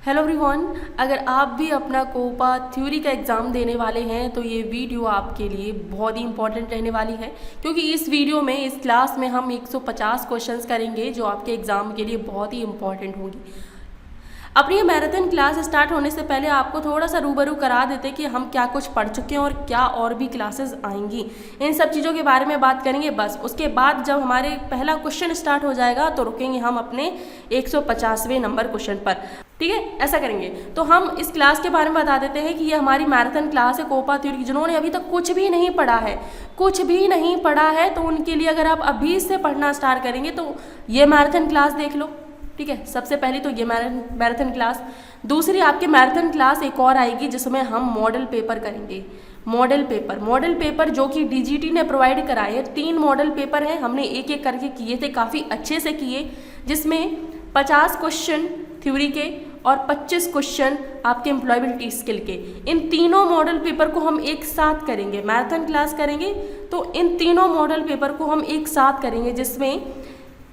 Hello everyone, अगर आप भी अपना कोपा थ्योरी का एग्ज़ाम देने वाले हैं तो ये वीडियो आपके लिए बहुत ही इंपॉर्टेंट रहने वाली है, क्योंकि इस वीडियो में इस क्लास में हम 150 क्वेश्चंस करेंगे जो आपके एग्ज़ाम के लिए बहुत ही इंपॉर्टेंट होंगी। अपनी ये मैराथन क्लास स्टार्ट होने से पहले आपको थोड़ा सा रूबरू करा देते कि हम क्या कुछ पढ़ चुके हैं और क्या और भी क्लासेस आएंगी, इन सब चीज़ों के बारे में बात करेंगे। बस उसके बाद जब हमारे पहला क्वेश्चन स्टार्ट हो जाएगा तो रुकेंगे हम अपने 150वें नंबर क्वेश्चन पर। ठीक है, ऐसा करेंगे। तो हम इस क्लास के बारे में बता देते हैं कि ये हमारी मैराथन क्लास है कोपा थ्योरी की। जिन्होंने अभी तक कुछ भी नहीं पढ़ा है तो उनके लिए अगर आप अभी से पढ़ना स्टार्ट करेंगे तो ये मैराथन क्लास देख लो। ठीक है, सबसे पहली तो ये मैराथन क्लास। दूसरी आपकी मैराथन क्लास एक और आएगी जिसमें हम मॉडल पेपर करेंगे। मॉडल पेपर जो कि डीजीटी ने प्रोवाइड कराए हैं। 3 मॉडल पेपर हैं, हमने एक एक करके किए थे, काफ़ी अच्छे से किए, जिसमें 50 क्वेश्चन थ्योरी के और 25 क्वेश्चन आपके एम्प्लॉयबिलिटी स्किल के। इन तीनों मॉडल पेपर को हम एक साथ करेंगे। मैराथन क्लास करेंगे तो इन तीनों मॉडल पेपर को हम एक साथ करेंगे, जिसमें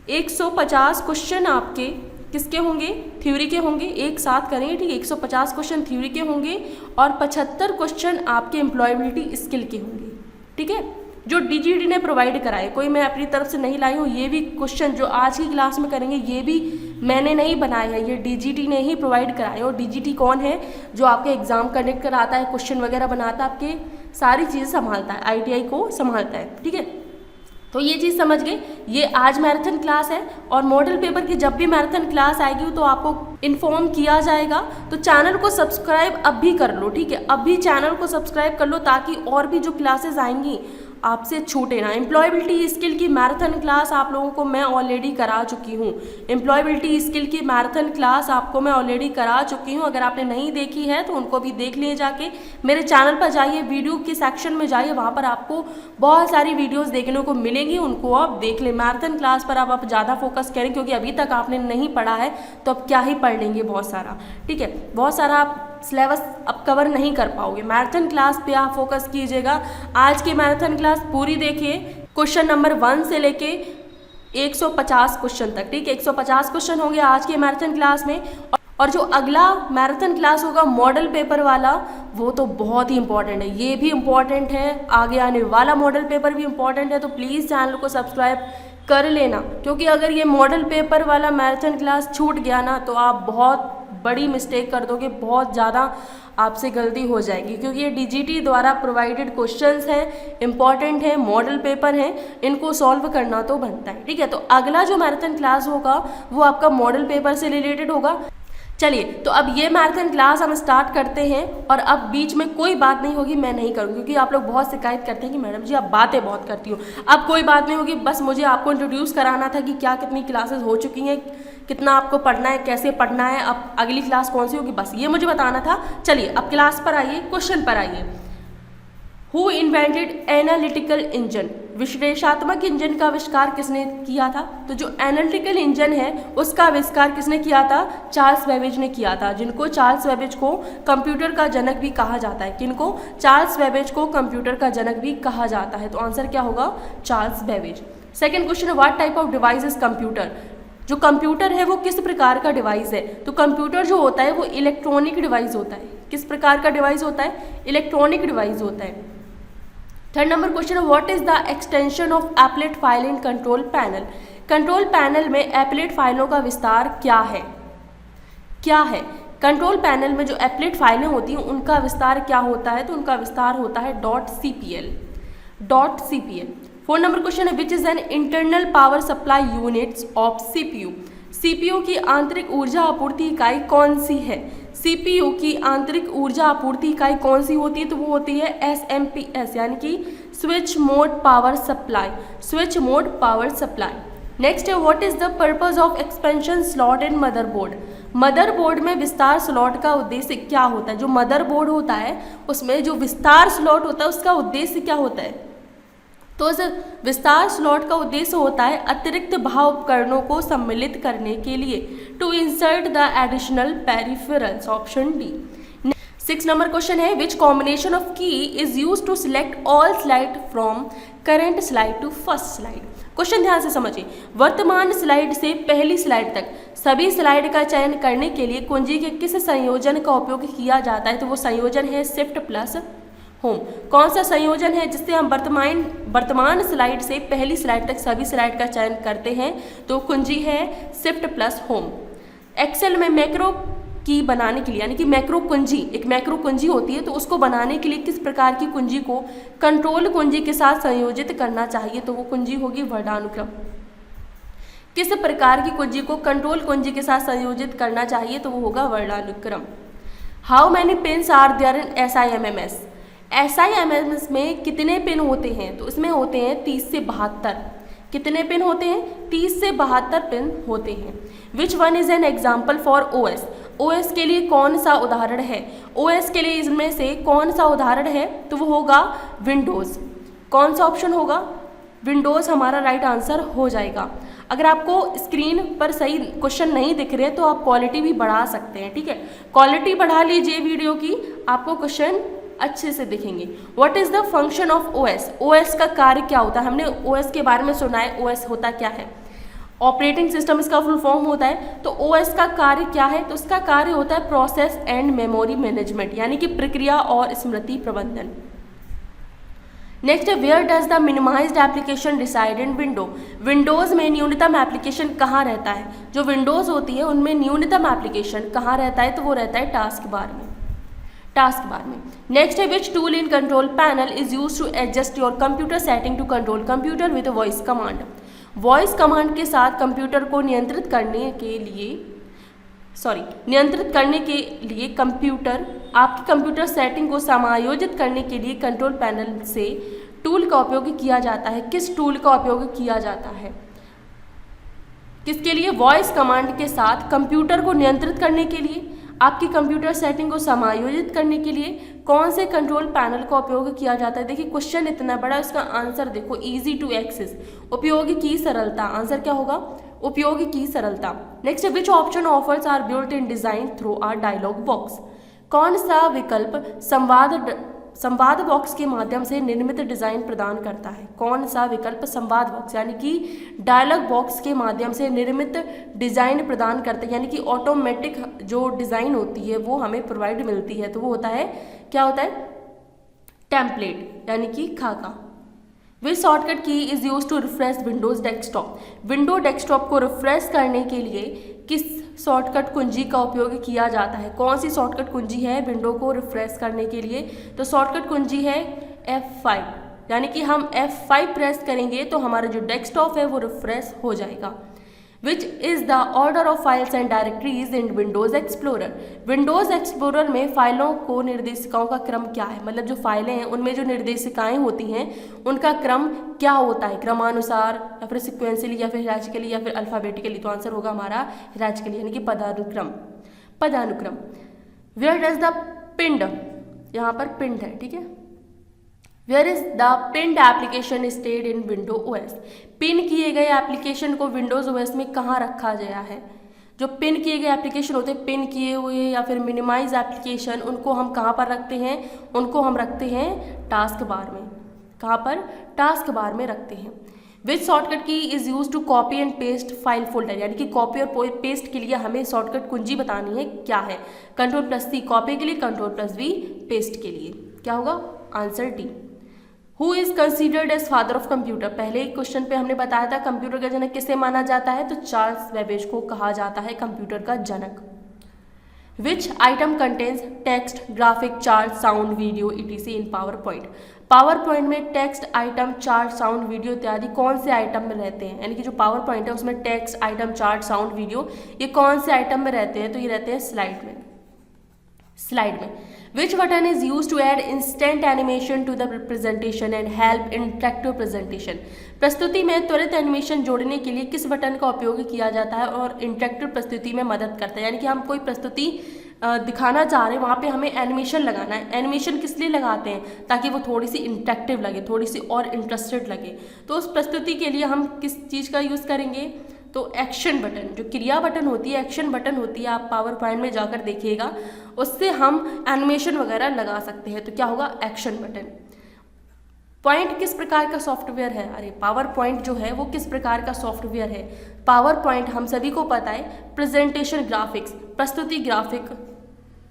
150 क्वेश्चन आपके किसके होंगे, थ्योरी के होंगे, एक साथ करेंगे। ठीक है, 150 क्वेश्चन थ्योरी के होंगे और 75 क्वेश्चन आपके एम्प्लॉयबिलिटी स्किल के होंगे। ठीक है, जो डीजीटी ने प्रोवाइड कराए, कोई मैं अपनी तरफ से नहीं लाई हूँ। ये भी क्वेश्चन जो आज की क्लास में करेंगे ये भी मैंने नहीं बनाए हैं, ये डीजीटी ने ही प्रोवाइड कराए। और डीजीटी कौन है? जो आपके एग्जाम कंडक्ट कराता है, क्वेश्चन वगैरह बनाता है, आपके सारी चीज़ें संभालता है, आईटीआई को संभालता है। ठीक है, तो ये चीज़ समझ गए। ये आज मैराथन क्लास है और मॉडल पेपर की जब भी मैराथन क्लास आएगी तो आपको इन्फॉर्म किया जाएगा। तो चैनल को सब्सक्राइब अब भी कर लो। ठीक है, अभी चैनल को सब्सक्राइब कर लो ताकि और भी जो क्लासेस आएंगी आपसे छूटे ना। एम्प्लॉयबिलिटी स्किल की मैराथन क्लास आप लोगों को मैं ऑलरेडी करा चुकी हूँ। एम्प्लॉयबिलिटी स्किल की मैराथन क्लास आपको मैं ऑलरेडी करा चुकी हूँ। अगर आपने नहीं देखी है तो उनको भी देख लिए जाके। मेरे चैनल पर जाइए, वीडियो के सेक्शन में जाइए, वहाँ पर आपको बहुत सारी वीडियोस देखने को मिलेंगी, उनको आप देख लें। मैराथन क्लास पर आप ज़्यादा फोकस करें, क्योंकि अभी तक आपने नहीं पढ़ा है तो अब क्या ही पढ़ लेंगे बहुत सारा। ठीक है, बहुत सारा आप सिलेबस अब कवर नहीं कर पाओगे। मैराथन क्लास पे आप फोकस कीजिएगा। आज की मैराथन क्लास पूरी देखिए, क्वेश्चन नंबर 1 से लेके 150 क्वेश्चन तक। ठीक है, 150 क्वेश्चन होंगे आज की मैराथन क्लास में। और जो अगला मैराथन क्लास होगा मॉडल पेपर वाला, वो तो बहुत ही इंपॉर्टेंट है। ये भी इम्पॉर्टेंट है, आगे आने वाला मॉडल पेपर भी इम्पॉर्टेंट है। तो प्लीज़ चैनल को सब्सक्राइब कर लेना, क्योंकि अगर ये मॉडल पेपर वाला मैराथन क्लास छूट गया ना तो आप बहुत बड़ी मिस्टेक कर दोगे, बहुत ज़्यादा आपसे गलती हो जाएगी, क्योंकि ये डीजीटी द्वारा प्रोवाइडेड क्वेश्चंस हैं, इंपॉर्टेंट हैं, मॉडल पेपर हैं, इनको सॉल्व करना तो बनता है। ठीक है, तो अगला जो मैराथन क्लास होगा वो आपका मॉडल पेपर से रिलेटेड होगा। चलिए, तो अब ये मैराथन क्लास हम स्टार्ट करते हैं। और अब बीच में कोई बात नहीं होगी, मैं नहीं करूँगी, क्योंकि आप लोग बहुत शिकायत करते हैं कि मैडम जी आप बातें बहुत करती हो। अब कोई बात नहीं होगी, बस मुझे आपको इंट्रोड्यूस कराना था कि क्या कितनी क्लासेस हो चुकी हैं, कितना आपको पढ़ना है, कैसे पढ़ना है, अब अगली क्लास कौन सी होगी, बस ये मुझे बताना था। चलिए अब क्लास पर आइए, क्वेश्चन पर आइए। Who invented analytical engine? विश्लेषणात्मक इंजन का आविष्कार किसने किया था? तो जो एनालिटिकल इंजन है उसका आविष्कार किसने किया था? चार्ल्स बेबेज ने किया था, जिनको चार्ल्स बेबेज को कंप्यूटर का जनक भी कहा जाता है। किनको? चार्ल्स बेबेज को कंप्यूटर का जनक भी कहा जाता है। तो आंसर क्या होगा? Charles Babbage. सेकेंड क्वेश्चन है, what type of device is computer? जो कंप्यूटर है वो किस प्रकार का डिवाइस है? तो कंप्यूटर जो होता है वो इलेक्ट्रॉनिक डिवाइस होता है। किस प्रकार का डिवाइस होता है? इलेक्ट्रॉनिक डिवाइस होता है। थर्ड नंबर क्वेश्चन है, what is the extension of applet file in control panel? Control panel में एप्लेट फाइलों का विस्तार क्या है? कंट्रोल पैनल में जो एप्लेट फाइलें होती हैं उनका विस्तार क्या होता है? तो उनका विस्तार होता है .cpl। फोर्थ नंबर क्वेश्चन है, विच is an internal power supply units of CPU? CPU की आंतरिक ऊर्जा आपूर्ति इकाई कौन सी है? सीपीयू की आंतरिक ऊर्जा आपूर्ति इकाई कौन सी होती है? तो वो होती है SMPS, यानी कि switch mode power supply. Next है, what is the purpose of expansion slot in motherboard? Motherboard में विस्तार स्लॉट का उद्देश्य क्या होता है? जो मदरबोर्ड होता है उसमें जो विस्तार स्लॉट होता है उसका उद्देश्य क्या होता है? तो इस विस्तार स्लॉट का उद्देश्य होता है अतिरिक्त भाग उपकरणों को सम्मिलित करने के लिए, to insert the additional peripherals, option D. 6 number question है, which combination of key is use to select all slide from current slide to first slide? Question ध्यान से समझिए, वर्तमान स्लाइड से पहली स्लाइड तक सभी स्लाइड का चयन करने के लिए कुंजी के किस संयोजन का उपयोग किया जाता है? तो वो संयोजन है शिफ्ट प्लस होम। कौन सा संयोजन है जिससे हम वर्तमान स्लाइड से पहली स्लाइड तक सभी स्लाइड का चयन करते हैं? तो कुंजी है शिफ्ट प्लस होम। एक्सेल में मैक्रो की बनाने के लिए, यानी कि मैक्रो कुंजी, एक मैक्रो कुंजी होती है, तो उसको बनाने के लिए किस प्रकार की कुंजी को कंट्रोल कुंजी के साथ संयोजित करना चाहिए? तो वो कुंजी होगी वर्णानुक्रम। किस प्रकार की कुंजी को कंट्रोल कुंजी के साथ संयोजित करना चाहिए? तो वो होगा वर्णानुक्रम। How many pins are there in SIMMS? SIMMS में कितने पिन होते हैं? तो इसमें होते हैं 30 से 72। कितने पिन होते हैं? 30 से 72 पिन होते हैं। विच one is an example for OS? OS के लिए कौन सा उदाहरण है? OS के लिए इसमें से कौन सा उदाहरण है? तो वो होगा विंडोज़। कौन सा ऑप्शन होगा? विंडोज़ हमारा राइट आंसर हो जाएगा। अगर आपको स्क्रीन पर सही क्वेश्चन नहीं दिख रहे तो आप क्वालिटी भी बढ़ा सकते हैं, ठीक है। क्वालिटी बढ़ा लीजिए वीडियो की, आपको क्वेश्चन अच्छे से दिखेंगे। What is the function of OS? OS का कार्य क्या होता है? हमने OS के बारे में सुना है। OS होता क्या है? ऑपरेटिंग सिस्टम इसका फुल फॉर्म होता है। तो OS का कार्य क्या है? तो इसका कार्य होता है प्रोसेस एंड मेमोरी मैनेजमेंट, यानी कि प्रक्रिया और स्मृति प्रबंधन। नेक्स्ट है where does the minimized application reside in window? Windows में न्यूनतम एप्लीकेशन कहाँ रहता है? जो विंडोज़ होती है उनमें न्यूनतम एप्लीकेशन कहाँ रहता है? तो वो रहता है टास्क बार में। टास्क बार में। नेक्स्ट है which tool in control panel is use to adjust your computer setting to control computer with voice command? Voice command के साथ कंप्यूटर को नियंत्रित करने के लिए कंप्यूटर, आपकी कंप्यूटर सेटिंग को समायोजित करने के लिए कंट्रोल पैनल से टूल का उपयोग किया जाता है। किस टूल का उपयोग किया जाता है? किसके लिए? वॉइस कमांड के साथ कंप्यूटर को नियंत्रित करने के लिए, आपकी कंप्यूटर सेटिंग को समायोजित करने के लिए कौन से कंट्रोल पैनल का उपयोग किया जाता है? देखिए क्वेश्चन इतना बड़ा, इसका आंसर देखो, इजी टू एक्सेस, उपयोग की सरलता। आंसर क्या होगा? उपयोग की सरलता। Next which option offers are built in design through are dialog box? कौन सा विकल्प संवाद बॉक्स के माध्यम से निर्मित डिज़ाइन प्रदान करता है? कौन सा विकल्प संवाद बॉक्स यानी कि डायलॉग बॉक्स के माध्यम से निर्मित डिज़ाइन प्रदान करता है, यानी कि ऑटोमेटिक जो डिज़ाइन होती है वो हमें प्रोवाइड मिलती है? तो वो होता है, क्या होता है? टेम्पलेट, यानी कि खाका। Which shortcut key is use to refresh Windows desktop? Window desktop को रिफ्रेश करने के लिए किस शॉर्टकट कुंजी का उपयोग किया जाता है? कौन सी शॉर्टकट कुंजी है विंडो को रिफ्रेश करने के लिए? तो शॉर्टकट कुंजी है F5, यानी कि हम F5 प्रेस करेंगे तो हमारा जो डेस्कटॉप है वो रिफ्रेश हो जाएगा। Which is the order of files and directories in Windows explorer? Windows explorer में फाइलों को निर्देशिकाओं का क्रम क्या है? मतलब जो फाइलें हैं उनमें जो निर्देशिकाएं होती हैं उनका क्रम क्या होता है? क्रमानुसार या फिर सिक्वेंशियली या फिर हिराचिकली या फिर अल्फ़ाबेटिकली? तो आंसर होगा हमारा हिराचिकली, यानी कि पदानुक्रम। पदानुक्रम। वेयर डज द पिंड, यहाँ पर पिंड है, ठीक है। Where is the pinned application stayed in window OS? Pin किए गए एप्लीकेशन को विंडोज OS में कहाँ रखा गया है? जो पिन किए गए एप्लीकेशन होते हैं, पिन किए हुए या फिर मिनिमाइज एप्लीकेशन, उनको हम कहाँ पर रखते हैं? उनको हम रखते हैं टास्क बार में। कहाँ पर? टास्क बार में रखते हैं। Which shortcut key is use to copy and paste file folder? यानी कि कॉपी और पेस्ट के लिए हमें शॉर्टकट कुंजी बतानी है, क्या है? Ctrl+C कॉपी के लिए, Ctrl+V पेस्ट के लिए। क्या होगा? Answer D. Who is considered as father of computer? पहले एक क्वेश्चन पे हमने बताया था कंप्यूटर का जनक किसे माना जाता है? तो चार्ल्स बेबेज को कहा जाता है कंप्यूटर का जनक। Which item contains text, graphic, chart, sound, video etc in power point? Power point में text, item, chart, sound, video इत्यादि कौन से आइटम में रहते हैं? यानी कि जो पावर पॉइंट है उसमें text, item, chart, sound, video, ये कौन से आइटम में रहते हैं? तो ये रहते हैं स्लाइड में। स्लाइड में। Which button is used to add instant animation to the presentation and help interactive presentation? प्रस्तुति में त्वरित एनिमेशन जोड़ने के लिए किस बटन का उपयोग किया जाता है और इंटरेक्टिव प्रस्तुति में मदद करता है? यानी कि हम कोई प्रस्तुति दिखाना चाह रहे हैं, वहाँ पे हमें एनिमेशन लगाना है। एनिमेशन किस लिए लगाते हैं? ताकि वो थोड़ी सी इंटरेक्टिव लगे, थोड़ी सी और इंटरेस्टेड लगे। तो उस प्रस्तुति के लिए हम किस चीज़ का यूज़ करेंगे? तो एक्शन बटन, जो क्रिया बटन होती है, एक्शन बटन होती है, आप पावर पॉइंट में जाकर देखिएगा, उससे हम एनिमेशन वगैरह लगा सकते हैं। तो क्या होगा? Action button. पॉइंट किस प्रकार का सॉफ्टवेयर है? अरे पावर पॉइंट जो है वो किस प्रकार का सॉफ्टवेयर है? पावर पॉइंट हम सभी को पता है प्रेजेंटेशन ग्राफिक्स, प्रस्तुति ग्राफिक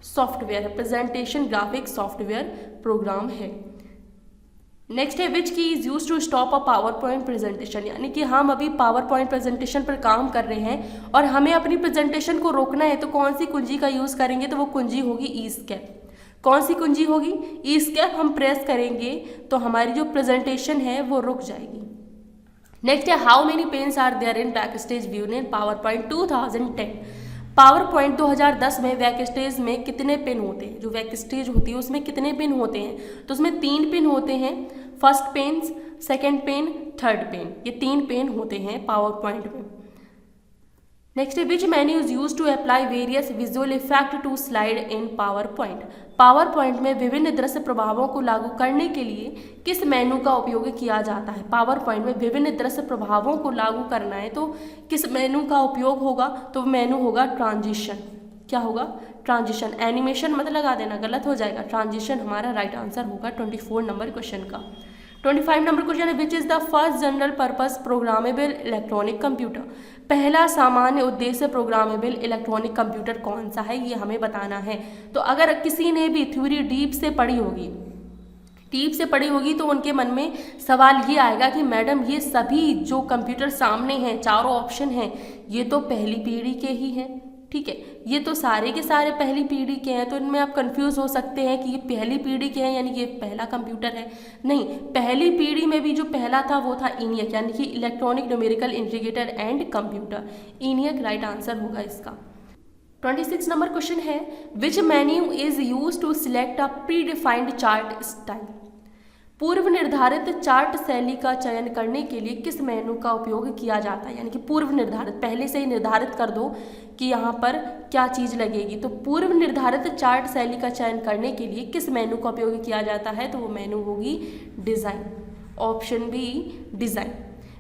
सॉफ्टवेयर है, प्रेजेंटेशन ग्राफिक सॉफ्टवेयर प्रोग्राम है। नेक्स्ट है which key is use to stop a power point presentation, यानी कि हम अभी पावर पॉइंट प्रेजेंटेशन पर काम कर रहे हैं और हमें अपनी प्रेजेंटेशन को रोकना है, तो कौन सी कुंजी का यूज़ करेंगे? तो वो कुंजी होगी ईस्केप। कौन सी कुंजी होगी? ईस्केप हम प्रेस करेंगे तो हमारी जो प्रेजेंटेशन है वो रुक जाएगी। नेक्स्ट है how many pens are there in back stage view in power point 2010। Power point 2010 में बैक स्टेज में कितने पिन होते हैं? जो बैक स्टेज होती है उसमें कितने पिन होते हैं? तो उसमें 3 पिन होते हैं, first pen, second pen, third pen, ये 3 पेन होते हैं पावर पॉइंट में। नेक्स्ट है which menu is use to apply various visual effect to slide in power point. Power point में विभिन्न दृश्य प्रभावों को लागू करने के लिए किस मेनू का उपयोग किया जाता है? पावर पॉइंट में विभिन्न दृश्य प्रभावों को लागू करना है तो किस मेनू का उपयोग होगा? तो मेनू होगा ट्रांजिशन। क्या होगा? ट्रांजिशन। एनिमेशन मत लगा देना, गलत हो जाएगा। ट्रांजिशन हमारा राइट आंसर होगा 24 नंबर क्वेश्चन का। 25 नंबर क्वेश्चन है विच is the first general purpose programmable electronic computer. पहला सामान्य उद्देश्य प्रोग्रामेबल इलेक्ट्रॉनिक कंप्यूटर कौन सा है, ये हमें बताना है। तो अगर किसी ने भी थ्योरी डीप से पढ़ी होगी तो उनके मन में सवाल ये आएगा कि मैडम ये सभी जो कंप्यूटर सामने हैं, चारों ऑप्शन हैं, ये तो पहली पीढ़ी के ही हैं। ठीक है, ये तो सारे के सारे पहली पीढ़ी के हैं, तो इनमें आप कंफ्यूज हो सकते हैं कि ये पहली पीढ़ी के हैं यानी कि ये पहला कंप्यूटर है। नहीं, पहली पीढ़ी में भी जो पहला था वो था ENIAC, यानी कि electronic numerical integrator and computer. ENIAC right answer होगा इसका। 26 नंबर क्वेश्चन है which menu is use to select a predefined chart style. पूर्व निर्धारित चार्ट शैली का चयन करने के लिए किस मेनू का उपयोग किया जाता है? यानी कि पूर्व निर्धारित, पहले से ही निर्धारित कर दो कि यहाँ पर क्या चीज़ लगेगी। तो पूर्व निर्धारित चार्ट शैली का चयन करने के लिए किस मेनू का उपयोग किया जाता है? तो वो मेनू होगी design. Option B design.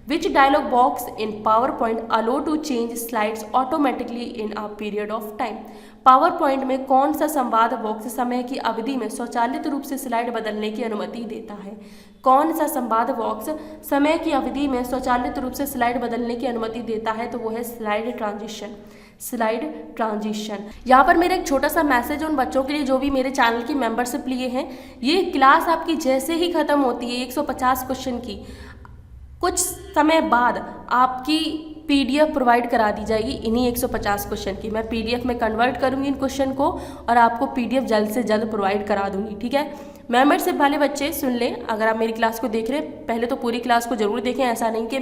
Which dialog box in power point allow to change slides automatically in a period of time. Power point में कौन सा संवाद बॉक्स समय की अवधि में स्वचालित रूप से स्लाइड बदलने की अनुमति देता है? कौन सा संवाद बॉक्स समय की अवधि में स्वचालित रूप से स्लाइड बदलने की अनुमति देता है? तो वो है स्लाइड ट्रांजिशन। Slide transition. यहाँ पर मेरा एक छोटा सा मैसेज उन बच्चों के लिए जो भी मेरे चैनल की मेंबरशिप लिए हैं, ये क्लास आपकी जैसे ही ख़त्म होती है 150 क्वेश्चन की, कुछ समय बाद आपकी PDF प्रोवाइड करा दी जाएगी इन्हीं 150 क्वेश्चन की। मैं PDF में कन्वर्ट करूँगी इन क्वेश्चन को और आपको PDF जल्द से जल्द प्रोवाइड करा दूँगी। ठीक है, मेंबरशिप वाले बच्चे सुन लें, अगर आप मेरी क्लास को देख रहे हैं पहले तो पूरी क्लास को जरूर देखें। ऐसा नहीं कि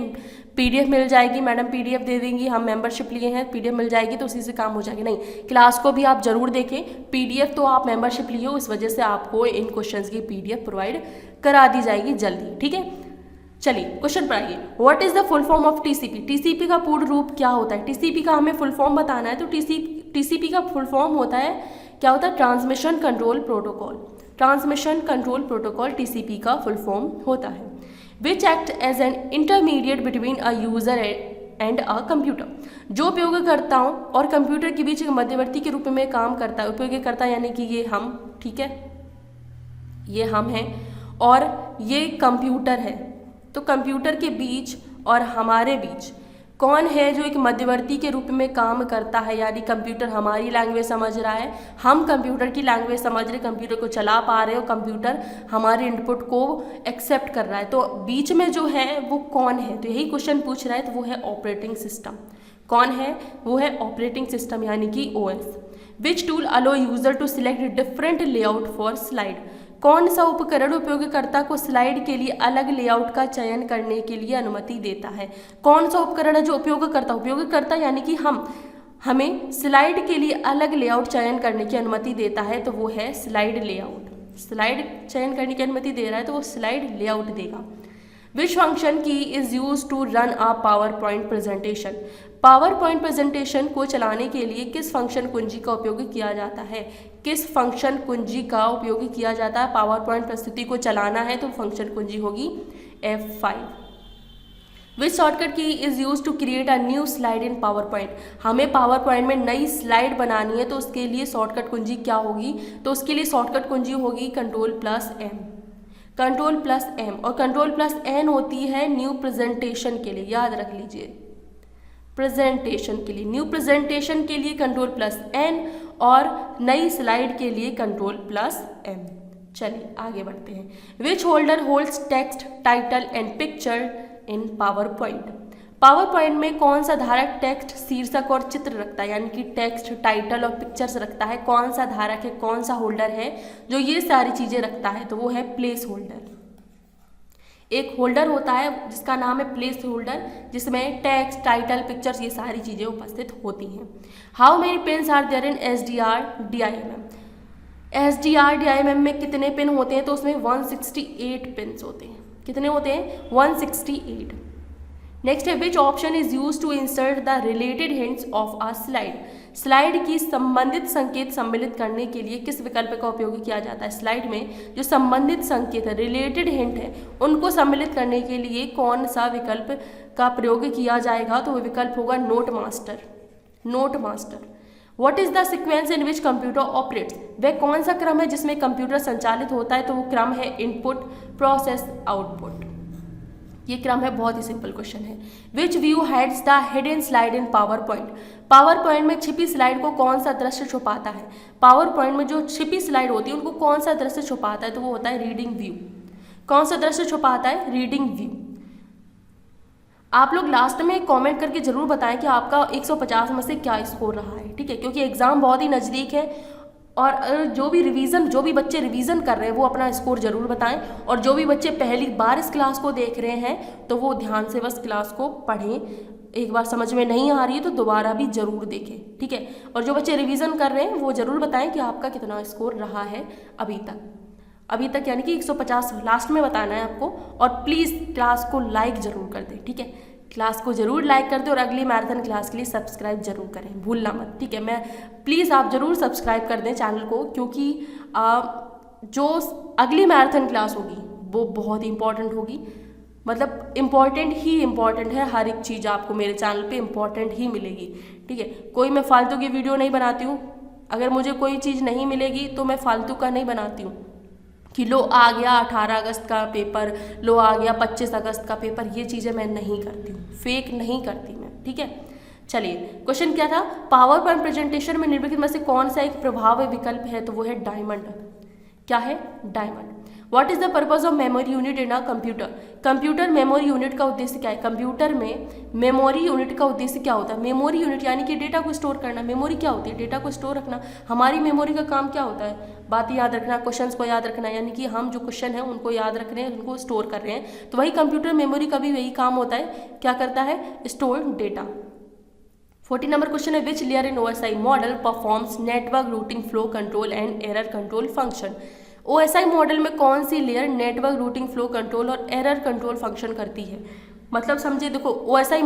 PDF मिल जाएगी, मैडम PDF दे देंगी, हम मेंबरशिप लिए हैं PDF मिल जाएगी तो उसी से काम हो जाएगी। नहीं, क्लास को भी आप जरूर देखें। PDF तो आप मेंबरशिप लिए हो, इस वजह से आपको इन क्वेश्चन की PDF प्रोवाइड करा दी जाएगी जल्दी। ठीक है, चलिए क्वेश्चन पढ़ाइए। What is the full form of TCP। TCP का पूर्ण रूप क्या होता है? TCP का हमें फुल फॉर्म बताना है। तो TCP का फुल फॉर्म होता है, क्या होता है? Transmission control protocol. Transmission control protocol TCP का फुल फॉर्म होता है। Which act as an intermediate between a user and a computer. जो उपयोगकर्ताओं और कंप्यूटर के बीच एक मध्यवर्ती के रूप में काम करता है। उपयोगकर्ता यानी कि ये हम, ठीक है, ये हम हैं और ये कंप्यूटर है। तो कंप्यूटर के बीच और हमारे बीच कौन है जो एक मध्यवर्ती के रूप में काम करता है? यानी कंप्यूटर हमारी लैंग्वेज समझ रहा है, हम कंप्यूटर की लैंग्वेज समझ रहे, कंप्यूटर को चला पा रहे हो, कंप्यूटर हमारे इनपुट को एक्सेप्ट कर रहा है। तो बीच में जो है वो कौन है? तो यही क्वेश्चन पूछ रहा है, तो वो है ऑपरेटिंग सिस्टम। कौन है? वो है ऑपरेटिंग सिस्टम यानी कि OS। Which tool allow user to select different layout for slide. कौन सा उपकरण उपयोगकर्ता को स्लाइड के लिए अलग लेआउट का चयन करने के लिए अनुमति देता है? कौन सा उपकरण है जो उपयोगकर्ता यानी कि हमें स्लाइड के लिए अलग लेआउट चयन करने की अनुमति देता है? तो वो है स्लाइड लेआउट। स्लाइड चयन करने की अनुमति दे रहा है तो वो स्लाइड लेआउट देगा। Which function key is use to run a power point presentation. Power point presentation को चलाने के लिए किस फंक्शन कुंजी का उपयोग किया जाता है? किस फंक्शन कुंजी का उपयोग किया जाता है? पावर पॉइंट प्रस्तुति को चलाना है तो फंक्शन कुंजी होगी F5। Which shortcut key is use to create a new slide in power point. हमें पावर पॉइंट में नई स्लाइड बनानी है तो उसके लिए शॉर्टकट कुंजी क्या होगी? तो उसके लिए शॉर्टकट कुंजी होगी Ctrl+M। कंट्रोल प्लस एम, और कंट्रोल प्लस एन होती है न्यू प्रेजेंटेशन के लिए, याद रख लीजिए, प्रेजेंटेशन के लिए, न्यू प्रेजेंटेशन के लिए कंट्रोल प्लस एन, और नई स्लाइड के लिए कंट्रोल प्लस एम। चलिए आगे बढ़ते हैं। Which holder holds text, title and picture in power point. Power point में कौन सा धारक टेक्स्ट, शीर्षक और चित्र रखता है, यानी कि टेक्स्ट, टाइटल और पिक्चर्स रखता है, कौन सा धारक है, कौन सा होल्डर है जो ये सारी चीजें रखता है, तो वो है प्लेस होल्डर। एक होल्डर होता है जिसका नाम है प्लेस होल्डर, जिसमें टेक्स्ट, टाइटल, पिक्चर्स ये सारी चीजें उपस्थित होती हैं। How many pins are there in SDR DIMM। SDR DIMM में कितने पिन होते हैं, तो उसमें 168 पिन्स होते हैं। कितने होते हैं, 168। नेक्स्ट है which option is use to insert the related hints of a slide. Slide की संबंधित संकेत सम्मिलित करने के लिए किस विकल्प का उपयोग किया जाता है। स्लाइड में जो संबंधित संकेत है, रिलेटेड हिंट है, उनको सम्मिलित करने के लिए कौन सा विकल्प का प्रयोग किया जाएगा, तो वो विकल्प होगा note master. Note master. What is the sequence in which computer operates. वह कौन सा क्रम है जिसमें कंप्यूटर संचालित होता है, तो वो क्रम है इनपुट, प्रोसेस, आउटपुट। ये क्रम है, बहुत ही सिंपल क्वेश्चन है। Which view hides the hidden slide in power point. Power point में छिपी स्लाइड को कौन सा दृश्य छुपाता है। पावर पॉइंट में जो छिपी स्लाइड होती है उनको कौन सा दृश्य छुपाता है, तो वो होता है रीडिंग व्यू। कौन सा दृश्य छुपाता है, रीडिंग व्यू। आप लोग लास्ट में कमेंट करके जरूर बताएं कि आपका 150 में से क्या स्कोर रहा है, ठीक है, क्योंकि एग्जाम बहुत ही नज़दीक है। और जो भी बच्चे रिवीजन कर रहे हैं वो अपना स्कोर जरूर बताएं, और जो भी बच्चे पहली बार इस क्लास को देख रहे हैं तो वो ध्यान से बस क्लास को पढ़ें। एक बार समझ में नहीं आ रही है तो दोबारा भी जरूर देखें, ठीक है। और जो बच्चे रिवीजन कर रहे हैं वो जरूर बताएं कि आपका कितना स्कोर रहा है अभी तक, यानी कि 150 लास्ट में बताना है आपको। और प्लीज़ क्लास को लाइक जरूर कर दें, ठीक है, क्लास को जरूर लाइक कर दें, और अगली मैराथन क्लास के लिए सब्सक्राइब जरूर करें, भूलना मत, ठीक है। मैं प्लीज़ आप जरूर सब्सक्राइब कर दें चैनल को, क्योंकि जो अगली मैराथन क्लास होगी वो बहुत ही इंपॉर्टेंट होगी। मतलब इम्पॉर्टेंट है, हर एक चीज़ आपको मेरे चैनल पे इम्पॉर्टेंट ही मिलेगी, ठीक है। कोई मैं फालतू की वीडियो नहीं बनाती हूँ। अगर मुझे कोई चीज़ नहीं मिलेगी तो मैं फालतू का नहीं बनाती हूँ कि लो आ गया 18 अगस्त का पेपर, लो आ गया 25 अगस्त का पेपर, ये चीज़ें मैं नहीं करती हूँ, फेक नहीं करती मैं, ठीक है। चलिए क्वेश्चन क्या था, पावर पॉइंट प्रेजेंटेशन में निम्नलिखित में से कौन सा एक प्रभावी विकल्प है, तो वो है डायमंड। क्या है, diamond. What is the purpose of memory unit in a computer. Computer memory unit का उद्देश्य क्या है। कंप्यूटर में मेमोरी यूनिट का उद्देश्य क्या होता है। मेमोरी यूनिट यानी कि डेटा को स्टोर करना। मेमोरी क्या होती है, डेटा को स्टोर रखना। हमारी मेमोरी का काम क्या होता है, बात याद रखना, क्वेश्चंस को याद रखना, यानी कि हम जो क्वेश्चन है उनको याद रख रहे हैं, उनको स्टोर कर रहे हैं। तो वही कंप्यूटर मेमोरी का भी वही काम होता है, क्या करता है, स्टोर डेटा। 40 नंबर क्वेश्चन है, which layer in OSI model performs network routing flow control and error control function. OSI model में कौन सी layer network routing flow control और एरर कंट्रोल फंक्शन करती है। मतलब समझिए, देखो OSI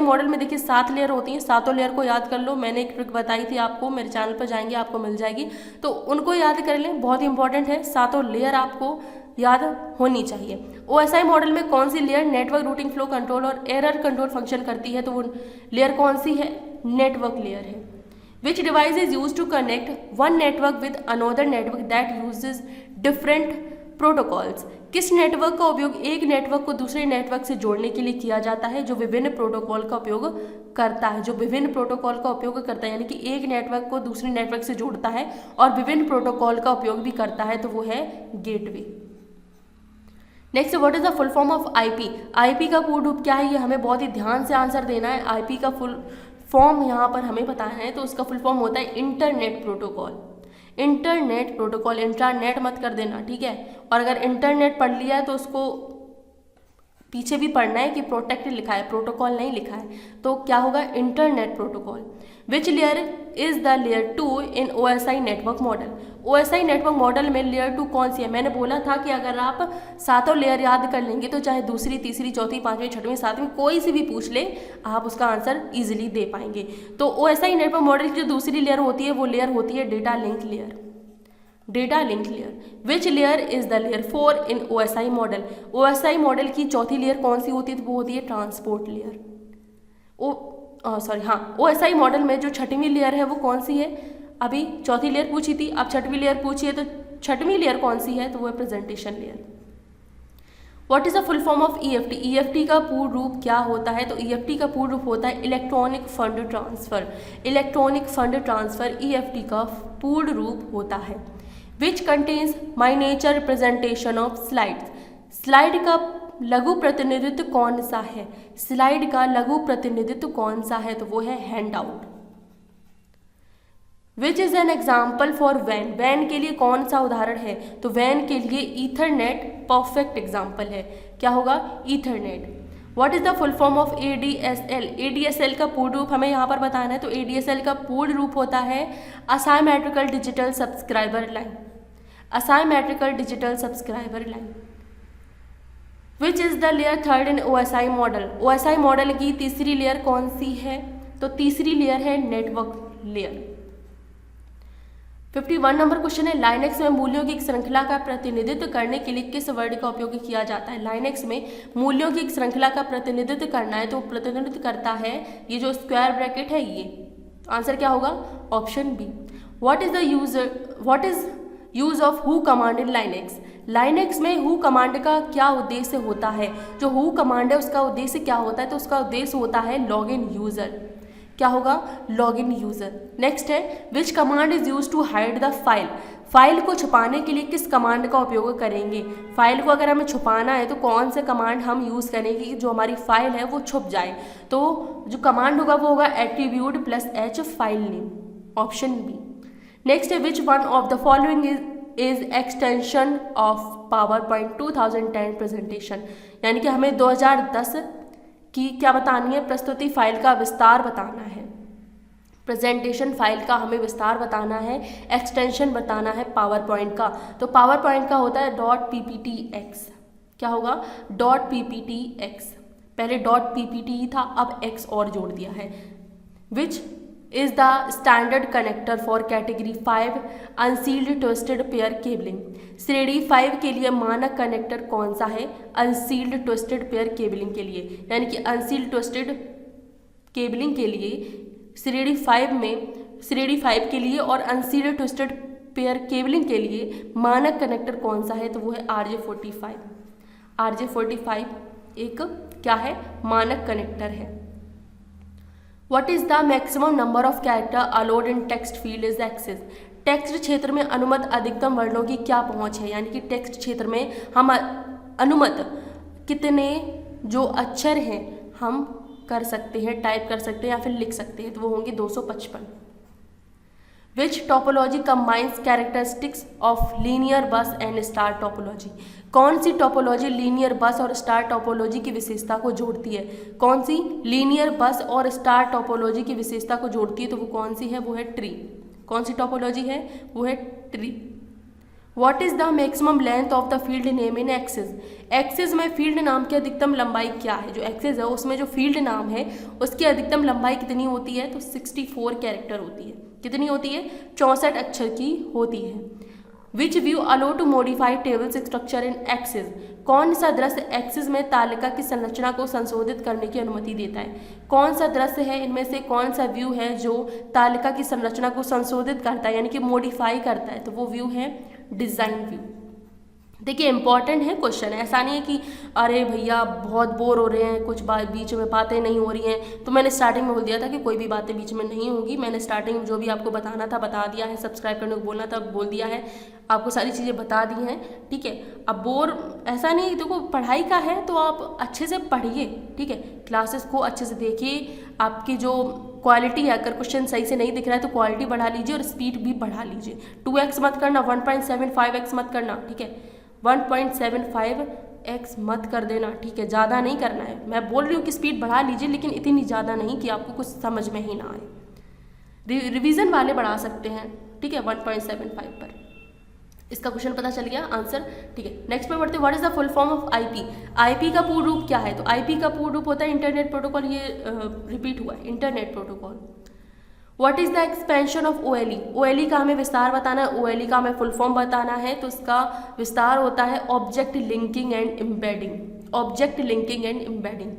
मॉडल में देखिए 7 लेयर होती हैं, सातों लेयर को याद कर लो। मैंने एक ट्रिक बताई थी आपको, मेरे चैनल पर जाएंगे आपको मिल जाएगी, तो उनको याद कर लें, बहुत ही इंपॉर्टेंट है, सातों लेयर आपको याद होनी चाहिए। OSI मॉडल में कौन सी layer network routing flow control और एरर कंट्रोल फंक्शन करती है, तो वो लेयर कौन सी है, नेटवर्क लेयर है। Which device is used to connect one network with another network that uses different protocols? किस नेटवर्क का उपयोग एक नेटवर्क को दूसरे नेटवर्क से जोड़ने के लिए किया जाता है, जो विभिन्न प्रोटोकॉल का उपयोग करता है, यानी कि एक नेटवर्क को दूसरे नेटवर्क से जोड़ता है और विभिन्न प्रोटोकॉल का उपयोग भी करता है, तो वो है gateway. Next, what is the full form of IP। IP का पूर्ण रूप क्या है, ये हमें बहुत ही ध्यान से आंसर देना है। IP का फुल फॉर्म यहाँ पर हमें बताना है, तो उसका फुल फॉर्म होता है इंटरनेट प्रोटोकॉल। इंटरनेट मत कर देना, ठीक है। और अगर इंटरनेट पढ़ लिया है तो उसको पीछे भी पढ़ना है कि प्रोटेक्ट लिखा है, प्रोटोकॉल नहीं लिखा है, तो क्या होगा, internet protocol. Which layer is the layer 2 in OSI network model. OSI network model में लेयर 2 कौन सी है। मैंने बोला था कि अगर आप सातों लेयर याद कर लेंगे तो चाहे दूसरी, तीसरी, चौथी, पांचवी, छठवीं, सातवीं कोई सी भी पूछ ले, आप उसका आंसर इजीली दे पाएंगे। तो OSI नेटवर्क मॉडल की जो दूसरी लेयर होती है वो लेयर होती है data link layer. Which layer is the layer 4 in OSI model. OSI model की चौथी लेयर कौन सी होती है, तो वो होती है ट्रांसपोर्ट लेयर। OSI मॉडल में जो छठवीं लेयर है वो कौन सी है, अभी चौथी लेयर पूछी थी, अब छठवीं लेयर पूछी है, तो छठवीं लेयर कौन सी है, तो वो है presentation layer. What is the full form of EFT? EFT का पूर्ण रूप क्या होता है, तो EFT का पूर्ण रूप होता है electronic fund transfer. Electronic fund transfer EFT का पूर्ण रूप होता है। Which contains miniature representation of slides? Slide का लघु प्रतिनिधित्व कौन सा है? स्लाइड का लघु प्रतिनिधित्व कौन सा है, तो वो है handout. Which is an example for वैन? वैन के लिए कौन सा उदाहरण है, तो वैन के लिए ईथरनेट परफेक्ट एग्जाम्पल है। क्या होगा, Ethernet. What is the full form of ADSL? ADSL का पूर्ण रूप हमें यहाँ पर बताना है, तो ADSL का पूर्ण रूप होता है asymmetrical digital subscriber line. Asymmetrical digital subscriber line. Which is the layer third in OSI model? OSI model की तीसरी लेयर कौन सी है, तो तीसरी लेयर है नेटवर्क लेयर। 51 नंबर क्वेश्चन है, लाइनेक्स में मूल्यों की एक श्रृंखला का प्रतिनिधित्व करने के लिए किस वर्ड का उपयोग किया जाता है? लाइनेक्स में मूल्यों की एक श्रृंखला का प्रतिनिधित्व करना है तो प्रतिनिधित्व करता है ये जो स्क्वायर ब्रैकेट है ये। आंसर क्या होगा, option B. What is use of who command in Linux? Linux में हु कमांड का क्या उद्देश्य होता है? जो हु कमांड है उसका उद्देश्य क्या होता है, तो उसका उद्देश्य होता है लॉग इन यूजर। क्या होगा, लॉग इन यूजर। नेक्स्ट है, which command is use to hide the file? File को छुपाने के लिए किस कमांड का उपयोग करेंगे? फाइल को अगर हमें छुपाना है तो कौन से कमांड हम यूज करेंगे कि जो हमारी फाइल है वो छुप जाए? तो जो कमांड होगा वो होगा attribute +H file name, option B. Next है, which one of the following is extension of PowerPoint 2010 presentation? यानी कि हमें 2010 की क्या बतानी है, प्रस्तुति फाइल का विस्तार बताना है। प्रेजेंटेशन फाइल का हमें विस्तार बताना है, एक्सटेंशन बताना है PowerPoint का। तो PowerPoint का होता है .pptx। क्या होगा, .pptx। पहले .ppt था, अब x और जोड़ दिया है। विच is the standard connector for category 5 unsealed twisted pair cabling? श्रेणी 5 के लिए मानक कनेक्टर कौन सा है? अनसील्ड ट्विस्टेड पेयर केबलिंग के लिए। यानी कि अनसील्ड ट्विस्टेड केबलिंग के लिए श्रेणी 5 के लिए और अनसील्ड ट्विस्टेड पेयर केबलिंग के लिए मानक कनेक्टर कौन सा है, तो वो है RJ45। RJ45 एक क्या है, मानक कनेक्टर है। What is the maximum number of character allowed in text field is access? Text क्षेत्र में अनुमत अधिकतम वर्णों की क्या पहुंच है? यानी कि टेक्स्ट क्षेत्र में हम अनुमत कितने जो अक्षर हैं हम कर सकते हैं, टाइप कर सकते हैं या फिर लिख सकते हैं, तो वो होंगे 255। Which topology combines characteristics of linear bus and star topology? कौन सी टोपोलॉजी लीनियर बस और स्टार टोपोलॉजी की विशेषता को जोड़ती है? कौन सी लीनियर बस और स्टार टोपोलॉजी की विशेषता को जोड़ती है, तो वो कौन सी है, वो है ट्री। कौन सी टोपोलॉजी है, वो है tree. What is the maximum length of the field name in access? Access में फील्ड नाम की अधिकतम लंबाई क्या है? जो एक्सेस है उसमें जो फील्ड नाम है उसकी अधिकतम लंबाई कितनी होती है, तो 64 कैरेक्टर होती है। कितनी होती है, 64 अक्षर की होती है। Which view allow to modify tables structure in access? कौन सा दृश्य एक्सेस में तालिका की संरचना को संशोधित करने की अनुमति देता है? कौन सा दृश्य है इनमें से, कौन सा व्यू है जो तालिका की संरचना को संशोधित करता है यानी कि मॉडिफाई करता है, तो वो व्यू है डिजाइन व्यू। देखिए इंपॉर्टेंट है क्वेश्चन, ऐसा नहीं है कि अरे भैया बहुत बोर हो रहे हैं, कुछ बीच में बातें नहीं हो रही हैं। तो मैंने स्टार्टिंग में बोल दिया था कि कोई भी बातें बीच में नहीं होगी। मैंने स्टार्टिंग में जो भी आपको बताना था बता दिया है, सब्सक्राइब करने को बोलना था बोल दिया है, आपको सारी चीज़ें बता दी हैं, ठीक है। अब बोर ऐसा नहीं, देखो पढ़ाई का है तो आप अच्छे से पढ़िए, ठीक है, क्लासेस को अच्छे से देखिए। आपकी जो क्वालिटी है, अगर क्वेश्चन सही से नहीं दिख रहा है तो क्वालिटी बढ़ा लीजिए और स्पीड भी बढ़ा लीजिए। 2x मत करना, 1.75x मत करना, ठीक है, 1.75x मत कर देना, ठीक है, ज़्यादा नहीं करना है। मैं बोल रही हूँ कि स्पीड बढ़ा लीजिए लेकिन इतनी ज़्यादा नहीं कि आपको कुछ समझ में ही ना आए। रिवीजन वाले बढ़ा सकते हैं, ठीक है, 1.75 पर। इसका क्वेश्चन पता चल गया आंसर, ठीक है। नेक्स्ट पे बढ़ते हैं, what is the full form of IP? IP का पूर्ण रूप क्या है? तो आईपी का पूर्ण रूप होता है इंटरनेट प्रोटोकॉल, ये रिपीट हुआ है, internet protocol. What is the expansion of OLE? OLE का हमें विस्तार बताना है, ओएलई का हमें फुल फॉर्म बताना है, तो इसका विस्तार होता है object linking and embedding. Object linking and embedding.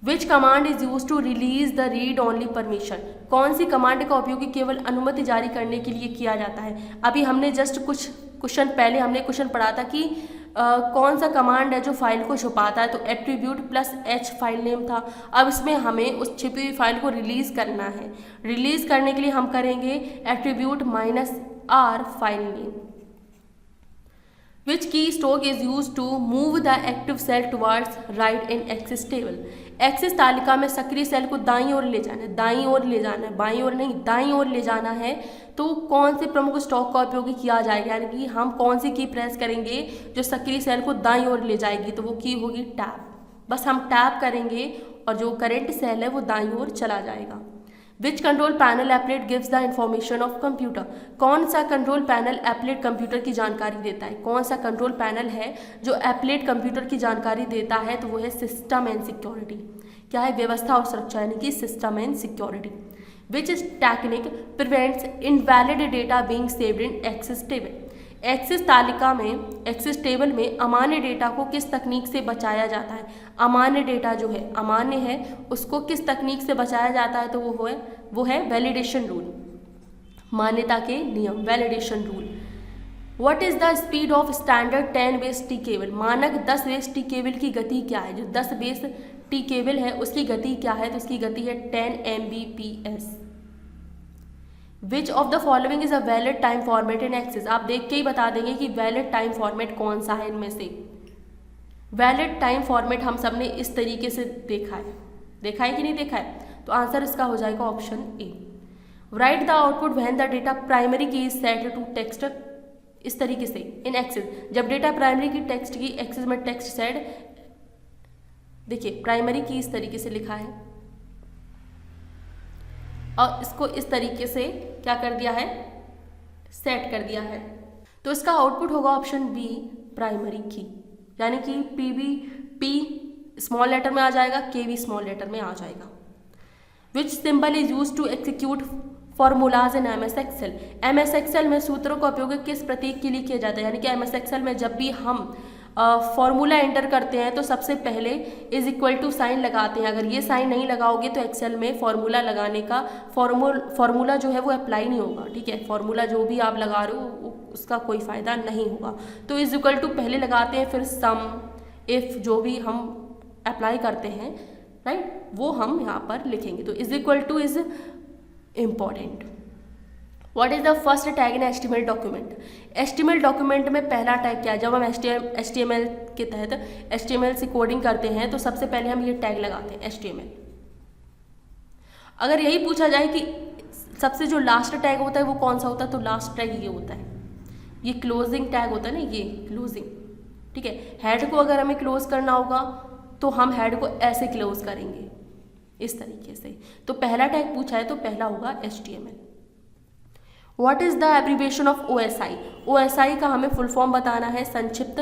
Which command is use to release the read only permission, कौन सी कमांड का उपयोग केवल अनुमति जारी करने के लिए किया जाता है। अभी हमने जस्ट कुछ क्वेश्चन पहले हमने क्वेश्चन पढ़ा था कि कौन सा कमांड है जो फाइल को छुपाता है, तो attribute plus H file name था। अब इसमें हमें उस छिपी हुई फाइल को रिलीज करना है। रिलीज करने के लिए हम करेंगे attribute minus are file name. Which keystroke is used to move the active cell towards right in access table? Access तालिका में सक्रिय सेल को दाईं ओर ले जाना है, दाईं ओर ले जाना है, बाईं ओर नहीं, दाईं ओर ले जाना है। तो कौन से प्रमुख स्टॉक का उपयोग किया जाएगा, यानी कि हम कौन सी की प्रेस करेंगे जो सक्रिय सेल को दाईं ओर ले जाएगी, तो वो की होगी टैब। बस हम टैब करेंगे और जो करेंट सेल है वो दाईं ओर चला जाएगा। Which control panel applet gives the information of computer, कौन सा कंट्रोल पैनल एप्लेट कंप्यूटर की जानकारी देता है, कौन सा कंट्रोल पैनल है जो एप्लेट कंप्यूटर की जानकारी देता है, तो वो है सिस्टम एंड सिक्योरिटी। क्या है, व्यवस्था और सुरक्षा, यानी कि system and security. Which technique prevents invalid data being saved in access table, access तालिका में एक्सेस टेबल में अमान्य डेटा को किस तकनीक से बचाया जाता है। अमान्य डेटा जो है, अमान्य है, उसको किस तकनीक से बचाया जाता है, तो वो है वैलिडेशन रूल, मान्यता के नियम, validation rule. What is the speed of standard 10 base T cable, मानक 10 बेस टी केबल की गति क्या है। जो 10 बेस टी केबल है उसकी गति क्या है, तो उसकी गति है 10 Mbps। Which of the following is a valid time format in excess, आप देख के ही बता देंगे कि वैलिड टाइम फॉर्मेट कौन सा है इनमें से। वैलिड टाइम फॉर्मेट हम सब ने इस तरीके से देखा है कि नहीं देखा है, तो आंसर इसका हो जाएगा option A. Right the output when the data primary की इज सेट टू टेक्स्ट, इस तरीके से इन एक्सेस, जब डेटा प्राइमरी की टेक्स्ट की एक्सेस में टेक्स्ट सेट, देखिए प्राइमरी की इस तरीके से लिखा है और इसको इस तरीके से क्या कर दिया है, सेट कर दिया है, तो इसका आउटपुट होगा ऑप्शन बी प्राइमरी की, यानी कि पी स्मॉल लेटर में आ जाएगा, के भी स्मॉल लेटर में आ जाएगा। Which symbol is use to execute formulas in MS excel, MS excel में सूत्रों का उपयोग किस प्रतीक के लिए किया जाता है, यानी कि MS एक्सेल में जब भी हम फॉर्मूला एंटर करते हैं तो सबसे पहले इज इक्वल टू साइन लगाते हैं। अगर ये साइन नहीं लगाओगे तो एक्सेल में फॉर्मूला लगाने का फॉर्मूला जो है वो अप्लाई नहीं होगा, ठीक है। फॉर्मूला जो भी आप लगा रहे हो उसका कोई फ़ायदा नहीं होगा। तो इज इक्वल टू पहले लगाते हैं, फिर सम, इफ़ जो भी हम अप्लाई करते हैं, राइट, वो हम यहाँ पर लिखेंगे। तो is equal two is important. What is the first tag in HTML document, HTML document में पहला टैग क्या है। जब हम HTML के तहत HTML से कोडिंग करते हैं तो सबसे पहले हम ये टैग लगाते हैं HTML। अगर यही पूछा जाए कि सबसे जो लास्ट टैग होता है वो कौन सा होता है, तो लास्ट टैग ये होता है, ये क्लोजिंग टैग होता है ना, ये क्लोजिंग, ठीक है। हेड को अगर हमें क्लोज करना होगा तो हम हेड को ऐसे क्लोज करेंगे, इस तरीके से। तो पहला टैग पूछा है तो पहला होगा HTML। What is the abbreviation of OSI, OSI का हमें फुल फॉर्म बताना है, संक्षिप्त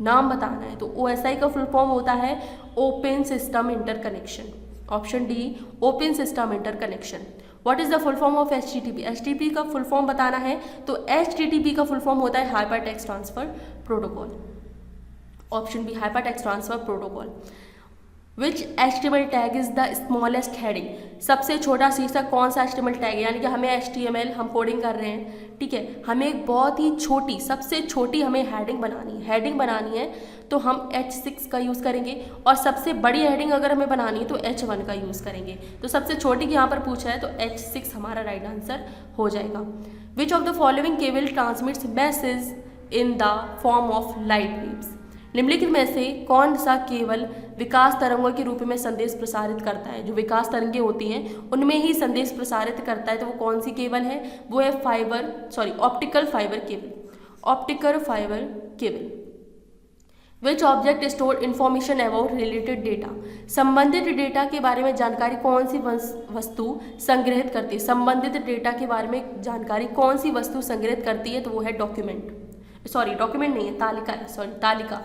नाम बताना है। तो OSI का फुल फॉर्म होता है open system interconnection, option D open system interconnection. What is the full form of HTTP, HTTP का फुल फॉर्म बताना है तो HTTP का फुल फॉर्म होता है hyper text transfer protocol, option B hyper text transfer protocol. Which HTML tag is the smallest heading, सबसे छोटा शीर्षक कौन सा HTML टैग है, यानी कि हमें HTML हम कोडिंग कर रहे हैं, ठीक है, हमें एक बहुत ही छोटी, सबसे छोटी हमें हेडिंग बनानी है तो हम H6 का यूज़ करेंगे, और सबसे बड़ी हेडिंग अगर हमें बनानी है तो H1 का यूज़ करेंगे। तो सबसे छोटी की यहाँ पर पूछा है तो H6 हमारा राइट आंसर हो जाएगा। Which of the following cable transmits message in the form of light waves, निम्नलिखित में से कौन सा केवल विकास तरंगों के रूप में संदेश प्रसारित करता है। जो विकास तरंगें होती हैं उनमें ही संदेश प्रसारित करता है, तो वो कौन सी केबल है, वो है optical fibre cable. Which object store information about related data, संबंधित डेटा के बारे में जानकारी कौन सी वस्तु संग्रहित करती है, संबंधित डेटा के बारे में जानकारी कौन सी वस्तु संग्रहित करती है, तो वो है डॉक्यूमेंट नहीं है, तालिका,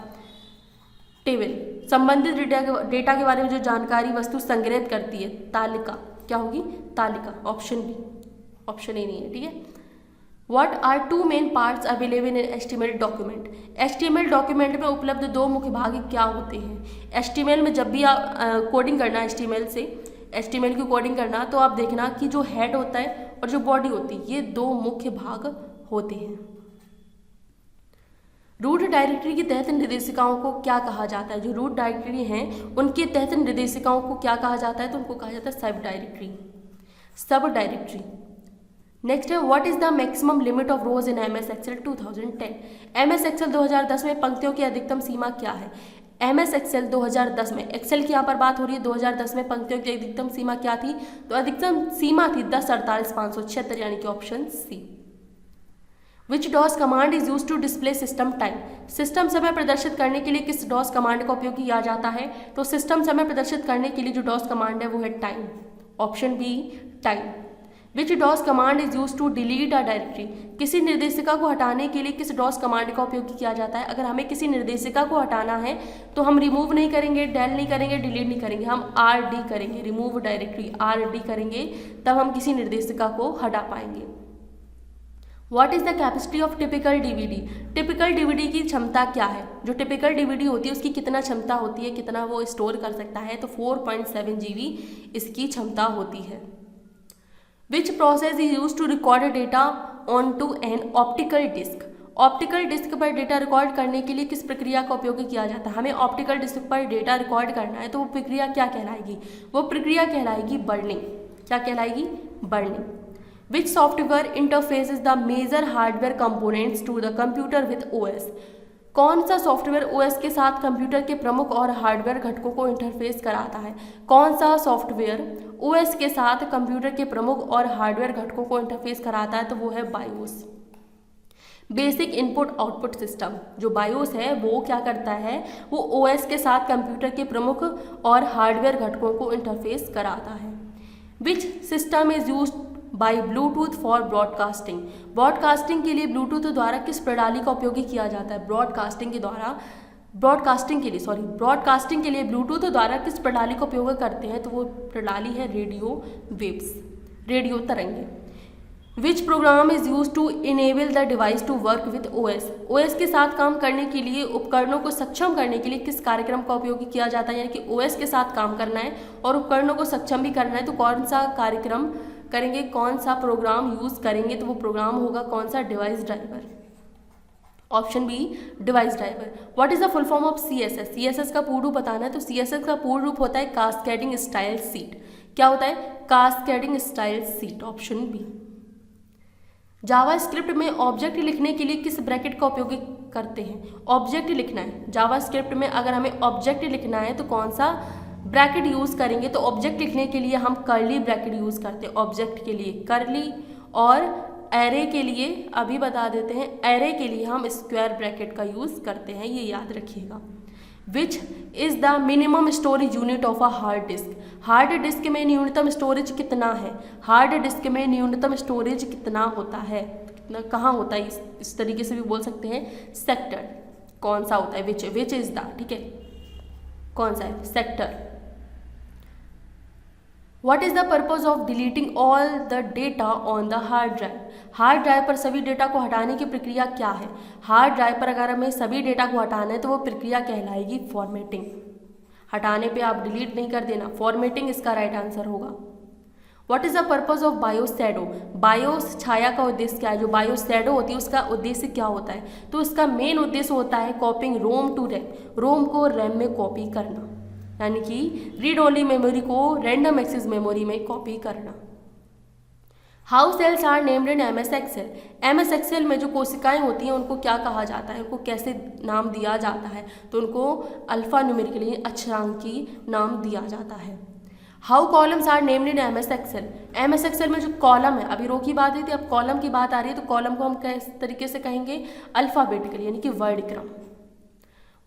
टेबल। संबंधित डेटा के बारे में जो जानकारी वस्तु संग्रहित करती है, तालिका, क्या होगी, तालिका, ऑप्शन बी, ऑप्शन ए नहीं है, ठीक है। What are two main parts available in HTML document. HTML document में उपलब्ध दो मुख्य भाग क्या होते हैं। HTML में जब भी आप कोडिंग करना HTML की कोडिंग करना, तो आप देखना कि जो हेड होता है और जो बॉडी होती है, ये दो मुख्य भाग होते हैं। रूट डायरेक्टरी की तहत निर्देशिकाओं को क्या कहा जाता है। जो रूट डायरेक्टरी हैं उनके तहत निर्देशिकाओं को क्या कहा जाता है, तो उनको कहा जाता है सब डायरेक्टरी। नेक्स्ट है what is the maximum limit of rose in MS Excel 2010। MS Excel 2010 में पंक्तियों की अधिकतम सीमा क्या है। MS Excel 2010 में, एक्सेल की यहाँ पर बात हो रही है, 2010 में पंक्तियों की अधिकतम सीमा क्या थी, तो अधिकतम सीमा थी 1048,576, यानी कि option C. Which DOS command is use to display system time. System समय प्रदर्शित करने के लिए किस डॉस कमांड का उपयोग किया जाता है, तो सिस्टम समय प्रदर्शित करने के लिए जो डॉस कमांड है वो है time, option B time. Which DOS command is use to delete a directory. किसी निर्देशिका को हटाने के लिए किस डॉस कमांड का उपयोग किया जाता है। अगर हमें किसी निर्देशिका को हटाना है तो हम रिमूव नहीं करेंगे, डेल नहीं करेंगे, डिलीट नहीं करेंगे, हम RD करेंगे, रिमूव डायरेक्टरी RD करेंगे, तब हम किसी निर्देशिका को हटा पाएंगे। What is the capacity of typical DVD। Typical DVD की क्षमता क्या है। जो टिपिकल DVD होती है उसकी कितना क्षमता होती है, कितना वो स्टोर कर सकता है, तो 4.7 GB इसकी क्षमता होती है। Which process is use to record data on to an optical disc. Optical disc पर डेटा रिकॉर्ड करने के लिए किस प्रक्रिया का उपयोग किया जाता है। हमें ऑप्टिकल डिस्क पर डेटा रिकॉर्ड करना है, तो वो प्रक्रिया क्या कहलाएगी, वो प्रक्रिया कहलाएगी बर्निंग। क्या कहलाएगी, burning. Which software interface is the major hardware components to the computer with OS। कौन सा सॉफ्टवेयर OS के साथ कंप्यूटर के प्रमुख और हार्डवेयर घटकों को इंटरफेस कराता है। कौन सा सॉफ्टवेयर OS के साथ कंप्यूटर के प्रमुख और हार्डवेयर घटकों को इंटरफेस कराता है, तो वो है BIOS, basic input output system. जो BIOS है वो क्या करता है, वो OS के साथ कंप्यूटर के प्रमुख और हार्डवेयर घटकों को इंटरफेस कराता है। Which system is use by Bluetooth for broadcasting. Broadcasting के लिए ब्लूटूथ द्वारा किस प्रणाली का उपयोग किया जाता है। ब्रॉडकास्टिंग के लिए ब्लूटूथ द्वारा किस प्रणाली का उपयोग करते हैं, तो वो प्रणाली है रेडियो वेव्स, रेडियो तरंगे। Which program is use to enable the device to work with OS के साथ काम करने के लिए, उपकरणों को सक्षम करने के लिए किस कार्यक्रम का उपयोग किया जाता है। यानी कि OS के साथ काम करना है और उपकरणों को सक्षम भी करना है, तो कौन सा कार्यक्रम करेंगे, कौन सा प्रोग्राम यूज करेंगे, तो वो प्रोग्राम होगा कौन सा, device driver, option B device driver. What is the full form of CSS। CSS का पूर्ण रूप बताना है, तो CSS का पूर्ण रूप होता है कास्केडिंग स्टाइल सीट। क्या होता है, cascading style sheet, option B. JavaScript में ऑब्जेक्ट लिखने के लिए किस ब्रैकेट का उपयोग करते हैं। ऑब्जेक्ट लिखना है जावा स्क्रिप्ट में, अगर हमें ऑब्जेक्ट लिखना है तो कौन सा ब्रैकेट यूज करेंगे, तो ऑब्जेक्ट लिखने के लिए हम कर्ली ब्रैकेट यूज करते हैं। ऑब्जेक्ट के लिए कर्ली और एरे के लिए, अभी बता देते हैं, एरे के लिए हम स्क्वायर ब्रैकेट का यूज करते हैं, ये याद रखिएगा। विच is the minimum storage unit of a hard disk. Hard disk में न्यूनतम स्टोरेज कितना है। हार्ड डिस्क में न्यूनतम स्टोरेज कितना होता है, कितना कहाँ होता है, इस तरीके से भी बोल सकते हैं, सेक्टर कौन सा होता है, विच इज द, ठीक है, कौन सा है, sector. What is the purpose of deleting all the data on the hard drive? Hard drive पर सभी डेटा को हटाने की प्रक्रिया क्या है। हार्ड ड्राइव पर अगर हमें सभी डेटा को हटाना है तो वो प्रक्रिया कहलाएगी फॉर्मेटिंग। हटाने पे आप डिलीट नहीं कर देना, फॉर्मेटिंग इसका राइट आंसर होगा। What is the purpose of BIOS shadow? BIOS छाया का उद्देश्य क्या है। जो BIOS shadow होती है उसका उद्देश्य क्या होता है, तो उसका मेन उद्देश्य होता है कॉपिंग रोम टू रैम, रोम को रैम में कॉपी करना, यानी कि रीड ओनली मेमोरी को रैंडम एक्सेस मेमोरी में कॉपी करना। How cells are named in MS Excel? MS Excel में जो कोशिकाएं होती हैं उनको क्या कहा जाता है, उनको कैसे नाम दिया जाता है, तो उनको अल्फा न्यूमेरिकली अक्षरांकी नाम दिया जाता है। How columns are named in MS Excel? MS Excel में जो कॉलम है, अभी रो की बात हुई थी, अब कॉलम की बात आ रही है, तो कॉलम को हम किस तरीके से कहेंगे, अल्फाबेटिकली, यानी कि वर्ड क्रम।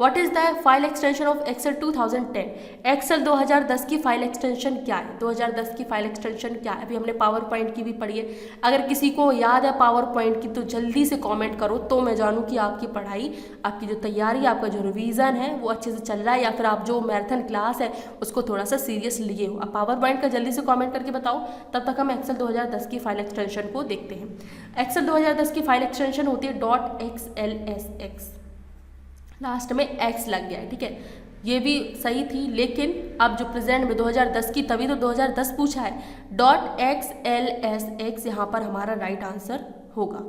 What is the file extension of excel 2010? Excel 2010 की फाइल एक्सटेंशन क्या है? 2010 की फाइल एक्सटेंशन क्या है? अभी हमने पावर पॉइंट की भी पढ़ी है। अगर किसी को याद है पावर पॉइंट की तो जल्दी से कमेंट करो, तो मैं जानूँ कि आपकी पढ़ाई, आपकी जो तैयारी, आपका जो रिवीजन है वो अच्छे से चल रहा है, या फिर आप जो मैराथन क्लास है उसको थोड़ा सा सीरियस लिए हो। आप पावर पॉइंट का जल्दी से कॉमेंट करके बताओ, तब तक हम एक्सेल 2010 की फाइल एक्सटेंशन को देखते हैं। एक्सेल 2010 की फाइल एक्सटेंशन होती है .xlsx, लास्ट में एक्स लग गया है, ठीक है, ये भी सही थी, लेकिन अब जो प्रेजेंट में 2010 की, तभी तो 2010 पूछा है, .xlsx यहाँ पर हमारा राइट आंसर होगा।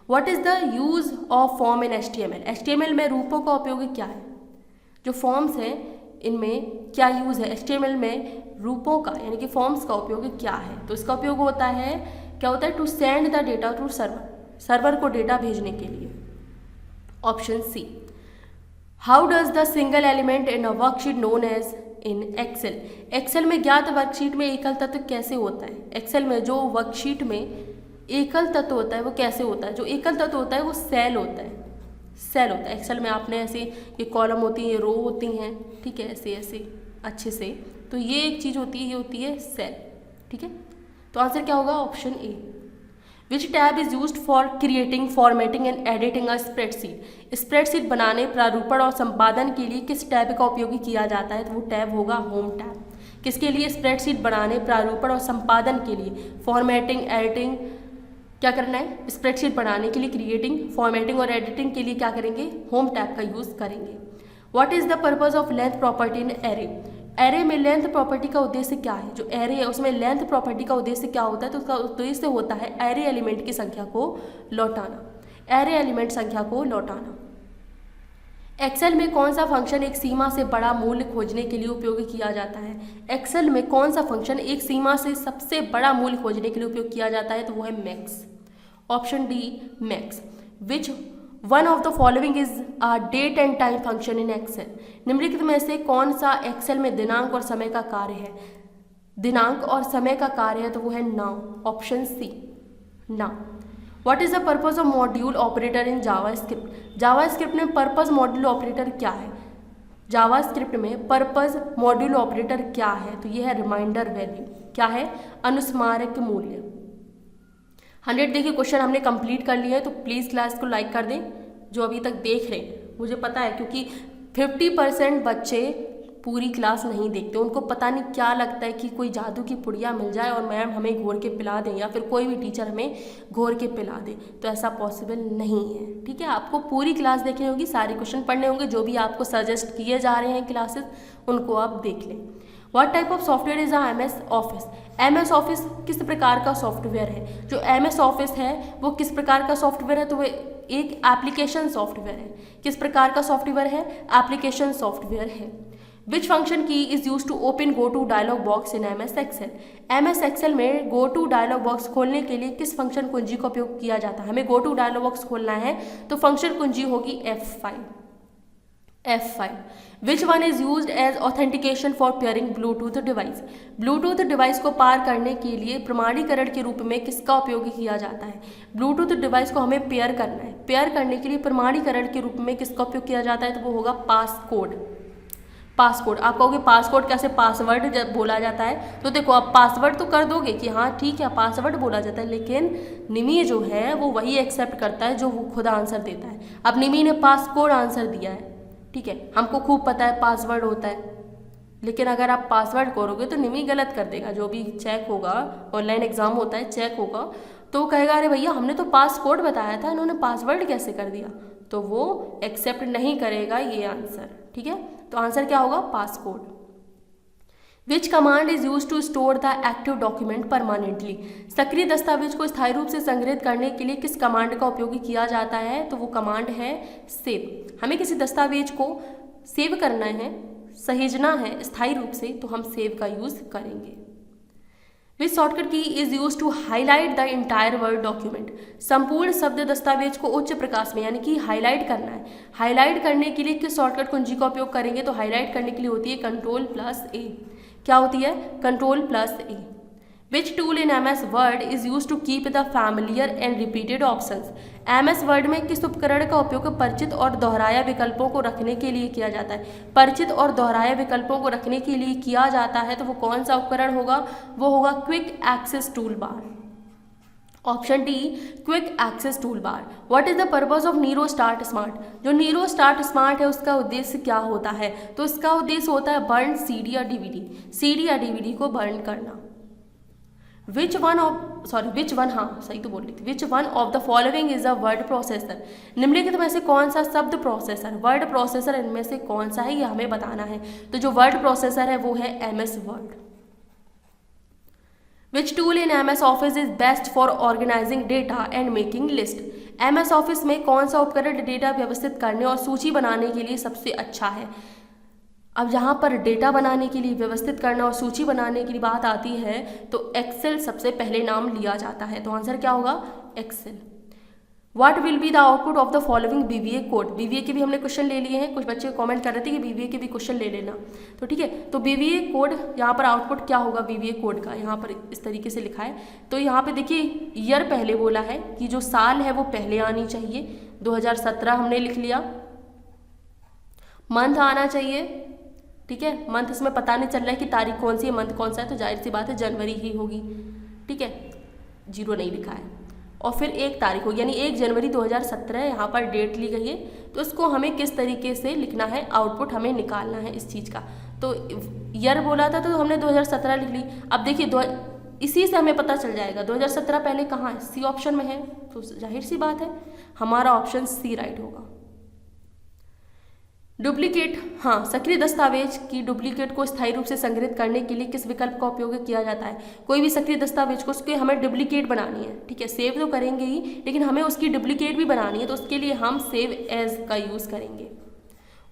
What is the use of form in HTML? HTML में रूपों का उपयोग क्या है? जो फॉर्म्स हैं इनमें क्या यूज़ है? HTML में रूपों का यानी कि फॉर्म्स का उपयोग क्या है? तो इसका उपयोग होता है, क्या होता है, to send the data to server, server को डेटा भेजने के लिए। Option C. How does the single element in a worksheet known as in excel? Excel में ज्ञात वर्कशीट में एकल तत्व कैसे होता है? एक्सेल में जो वर्कशीट में एकल तत्व होता है वो कैसे होता है? जो एकल तत्व होता है वो सेल होता है, सेल होता है। एक्सेल में आपने ऐसे ये कॉलम होती है, ये रो होती हैं, ठीक है, ऐसे ऐसे अच्छे से, तो ये एक चीज़ होती है, ये होती है सेल, ठीक है। तो आंसर क्या होगा? Option A. Which tab is used for creating, formatting and editing a spreadsheet? Spreadsheet बनाने, प्रारूपण और संपादन के लिए किस टैब का उपयोग किया जाता है? तो वो टैब होगा होम टैब। किसके लिए? स्प्रेडशीट बनाने, प्रारूपण और संपादन के लिए, फॉर्मेटिंग, एडिटिंग, क्या करना है? स्प्रेडशीट बनाने के लिए, क्रिएटिंग, फॉर्मेटिंग और एडिटिंग के लिए क्या करेंगे? होम टैब का यूज़ करेंगे। What is the purpose of length property in array? Array में लेंथ प्रॉपर्टी का उद्देश्य क्या है? जो एरे है उसमें लेंथ प्रॉपर्टी का उद्देश्य क्या होता है? तो उसका उद्देश्य होता है एरे एलिमेंट की संख्या को लौटाना, एरे एलिमेंट संख्या को लौटाना। एक्सेल में कौन सा फंक्शन एक सीमा से बड़ा मूल्य खोजने के लिए उपयोग किया जाता है? एक्सेल में कौन सा फंक्शन एक सीमा से सबसे बड़ा मूल्य खोजने के लिए उपयोग किया जाता है? तो वो है max. Option D, max. Which one of the following is a date and time function in excel? निम्नलिखित में से कौन सा एक्सेल में दिनांक और समय का कार्य है? दिनांक और समय का कार्य है, तो वो है now. Option C, now. What is the purpose of module operator in JavaScript? JavaScript में पर्पज मॉड्यूल ऑपरेटर क्या है? जावास्क्रिप्ट में पर्पज मॉड्यूल ऑपरेटर क्या है? तो ये है रिमाइंडर वैल्यू। क्या है? अनुस्मारक मूल्य। 100 देखिए क्वेश्चन हमने कंप्लीट कर लिए हैं, तो प्लीज़ क्लास को लाइक कर दें जो अभी तक देख रहे हैं। मुझे पता है क्योंकि 50% बच्चे पूरी क्लास नहीं देखते, उनको पता नहीं क्या लगता है कि कोई जादू की पुड़िया मिल जाए और मैम हमें घोर के पिला दें, या फिर कोई भी टीचर हमें घोर के पिला दे, तो ऐसा पॉसिबल नहीं है, ठीक है। आपको पूरी क्लास देखनी होगी, सारे क्वेश्चन पढ़ने होंगे, जो भी आपको सजेस्ट किए जा रहे हैं क्लासेस उनको आप देख लें। What type of software is MS office? MS office किस प्रकार का सॉफ्टवेयर है? जो MS ऑफिस है वो किस प्रकार का सॉफ्टवेयर है? तो वो एक एप्लीकेशन सॉफ्टवेयर है। किस प्रकार का सॉफ्टवेयर है? एप्लीकेशन सॉफ्टवेयर है। Which function key is use to open go to dialog box in MS excel? MS excel में गो टू डायलॉग बॉक्स खोलने के लिए किस फंक्शन कुंजी का उपयोग किया जाता है? हमें गो टू डायलॉग बॉक्स खोलना है तो फंक्शन कुंजी होगी F5। Which one is use as authentication for pairing Bluetooth device? Bluetooth device को पार करने के लिए प्रमाणीकरण के रूप में किसका उपयोग किया जाता है? ब्लूटूथ डिवाइस को हमें पेयर करना है, पेयर करने के लिए प्रमाणीकरण के रूप में किसका उपयोग किया जाता है? तो वो होगा पासकोड। पासकोड। आप कहोगे पासकोड कैसे पासवर्ड जब बोला जाता है? तो देखो आप पासवर्ड तो कर दोगे कि हाँ ठीक है पासवर्ड बोला जाता है, लेकिन निमी जो है वो वही एक्सेप्ट करता है जो वो खुद आंसर देता है। अब निमी ने पासकोड आंसर दिया है, ठीक है, हमको खूब पता है पासवर्ड होता है, लेकिन अगर आप पासवर्ड करोगे तो निमी गलत कर देगा। जो भी चेक होगा, ऑनलाइन एग्जाम होता है, चेक होगा तो कहेगा अरे भैया हमने तो पासकोड बताया था, इन्होंने पासवर्ड कैसे कर दिया? तो वो एक्सेप्ट नहीं करेगा ये आंसर, ठीक है। तो आंसर क्या होगा? Passcode. Which command is use to store the active document permanently? सक्रिय दस्तावेज को स्थायी रूप से संग्रहित करने के लिए किस कमांड का उपयोग किया जाता है? तो वो कमांड है सेव। हमें किसी दस्तावेज को सेव करना है, सहेजना है स्थायी रूप से, तो हम सेव का यूज करेंगे। Which shortcut key is use to highlight the entire word document? संपूर्ण शब्द दस्तावेज को उच्च प्रकाश में यानी कि हाईलाइट करना है। हाईलाइट करने के लिए किस शॉर्टकट कुंजी का उपयोग करेंगे? तो हाईलाइट करने के लिए होती है Ctrl+A। क्या होती है? Ctrl+A। Which tool in MS word is use to keep the familiar and repeated options. MS word में किस उपकरण का उपयोग परिचित और दोहराया विकल्पों को रखने के लिए किया जाता है। परिचित और दोहराया विकल्पों को रखने के लिए किया जाता है तो वो कौन सा उपकरण होगा, वो होगा quick access toolbar. Option D, quick access toolbar. What is the purpose of Nero start smart. जो नीरो स्टार्ट स्मार्ट है उसका उद्देश्य क्या होता है, तो इसका उद्देश्य होता है बर्न CD या DVD, CD या DVD को बर्न करना। विच one of the following is a word processor. निम्नलिखित में से कौन सा शब्द प्रोसेसर, वर्ड प्रोसेसर इनमें से कौन सा है, ये हमें बताना है। तो जो वर्ड प्रोसेसर है वो है MS word. Which tool in MS office is best for organising data and making list. MS office में कौन सा उपकरण डेटा व्यवस्थित करने और सूची बनाने के लिए सबसे अच्छा है। अब यहाँ पर डेटा बनाने के लिए, व्यवस्थित करना और सूची बनाने की बात आती है तो एक्सेल सबसे पहले नाम लिया जाता है। तो आंसर क्या होगा, excel. What will be the output of the following BBA code. BBA के भी हमने क्वेश्चन ले लिए हैं, कुछ बच्चे कमेंट कर रहे थे कि BBA के भी क्वेश्चन ले लेना, तो ठीक है। तो BBA कोड यहाँ पर आउटपुट क्या होगा BBA कोड का, यहाँ पर इस तरीके से लिखा है। तो यहाँ पे देखिए ईयर पहले बोला है कि जो साल है वो पहले आनी चाहिए, 2017 हमने लिख लिया। मंथ आना चाहिए, ठीक है, मंथ इसमें पता नहीं चल रहा है कि तारीख कौन सी है, मंथ कौन सा है, तो जाहिर सी बात है जनवरी ही होगी, ठीक है, 0 नहीं लिखा है। और फिर 1 तारीख होगी, यानी 1 जनवरी 2017 यहाँ पर डेट ली गई है। तो इसको हमें किस तरीके से लिखना है, आउटपुट हमें निकालना है इस चीज़ का। तो ईयर बोला था तो हमने 2017 लिख ली। अब देखिए इसी से हमें पता चल जाएगा 2017 पहले कहाँ है, C ऑप्शन में है, तो जाहिर सी बात है हमारा ऑप्शन C राइट होगा। डुप्लीकेट, हाँ, सक्रिय दस्तावेज की डुप्लीकेट को स्थायी रूप से संग्रहित करने के लिए किस विकल्प का उपयोग किया जाता है। कोई भी सक्रिय दस्तावेज को उसके हमें डुप्लीकेट बनानी है, ठीक है, सेव तो करेंगे ही लेकिन हमें उसकी डुप्लीकेट भी बनानी है, तो उसके लिए हम सेव एज का यूज़ करेंगे।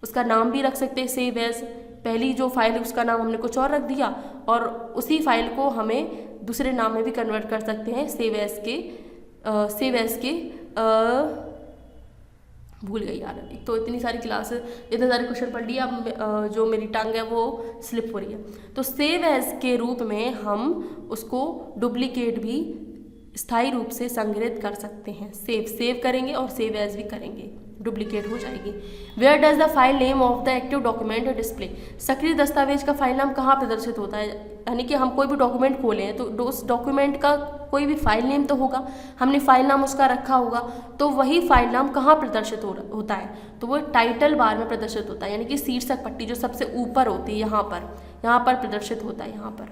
उसका नाम भी रख सकते हैं सेव एज, पहली जो फाइल है उसका नाम हमने कुछ और रख दिया और उसी फाइल को हमें दूसरे नाम में भी कन्वर्ट कर सकते हैं सेव एज के भूल गई यार, तो इतनी सारी क्लासेस, इतने सारे क्वेश्चन पढ़ लिए, अब जो मेरी टंग है वो स्लिप हो रही है। तो सेव एज के रूप में हम उसको डुप्लीकेट भी स्थायी रूप से संग्रहित कर सकते हैं। सेव करेंगे और सेव एज भी करेंगे, डुप्लीकेट हो जाएगी। Where does the file name of the active document display. सक्रिय दस्तावेज का फाइल नाम कहाँ प्रदर्शित होता है, यानी कि हम कोई भी डॉक्यूमेंट खोलें तो उस डॉक्यूमेंट का कोई भी फाइल नेम तो होगा, हमने फाइल नाम उसका रखा होगा, तो वही फाइल नाम कहाँ प्रदर्शित होता है, तो वो टाइटल बार में प्रदर्शित होता है, यानी कि शीर्षक पट्टी जो सबसे ऊपर होती है यहाँ पर प्रदर्शित होता है यहाँ पर।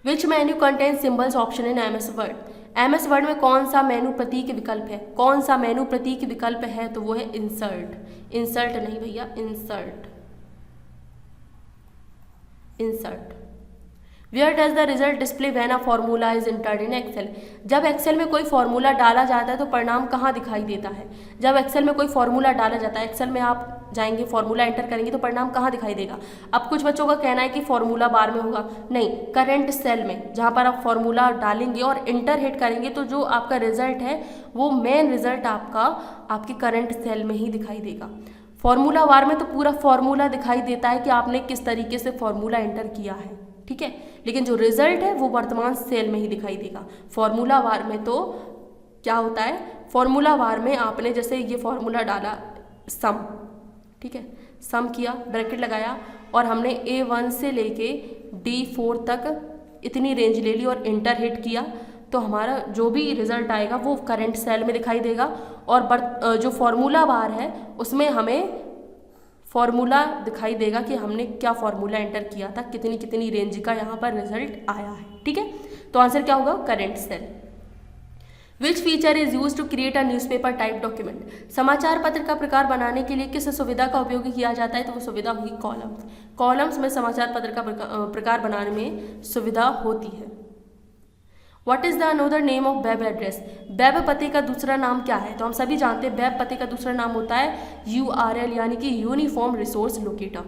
विच menu contain symbols option in MS word. MS word में कौन सा मेनू प्रतीक विकल्प है, कौन सा मेनू प्रतीक विकल्प है, तो वो है इंसर्ट नहीं भैया, insert. Where does the result display when a formula is entered in excel. जब एक्सेल में कोई फॉर्मूला डाला जाता है तो परिणाम कहाँ दिखाई देता है। जब एक्सेल में कोई फॉर्मूला डाला जाता है, एक्सेल में आप जाएंगे फॉर्मूला एंटर करेंगे तो परिणाम कहाँ दिखाई देगा। अब कुछ बच्चों का कहना है कि फॉर्मूला बार में होगा, नहीं, करंट सेल में जहाँ पर आप फॉर्मूला डालेंगे और इंटर हिट करेंगे तो जो आपका रिजल्ट है वो मेन रिजल्ट आपके करंट सेल में ही दिखाई देगा। फॉर्मूला बार में तो पूरा फॉर्मूला दिखाई देता है कि आपने किस तरीके से फॉर्मूला एंटर किया है, ठीक है, लेकिन जो रिजल्ट है वो वर्तमान सेल में ही दिखाई देगा। फॉर्मूला बार में तो क्या होता है, फॉर्मूला बार में आपने जैसे ये फॉर्मूला डाला सम, ठीक है, सम किया, ब्रैकेट लगाया और हमने A1 से लेके D4 तक इतनी रेंज ले ली और इंटर हिट किया तो हमारा जो भी रिजल्ट आएगा वो करंट सेल में दिखाई देगा। और जो फॉर्मूला बार है उसमें हमें फॉर्मूला दिखाई देगा कि हमने क्या फॉर्मूला एंटर किया था, कितनी कितनी रेंज का यहाँ पर रिजल्ट आया है, ठीक है। तो आंसर क्या होगा, current cell. Which feature is use to create a newspaper type document. समाचार पत्र का प्रकार बनाने के लिए किस सुविधा का उपयोग किया जाता है, तो वो सुविधा होगी कॉलम्स में समाचार पत्र का प्रकार बनाने में सुविधा होती है। What is the another name of web address. Web पते का दूसरा नाम क्या है, तो हम सभी जानते हैं वेब पते का दूसरा नाम होता है URL यानी कि uniform resource locator.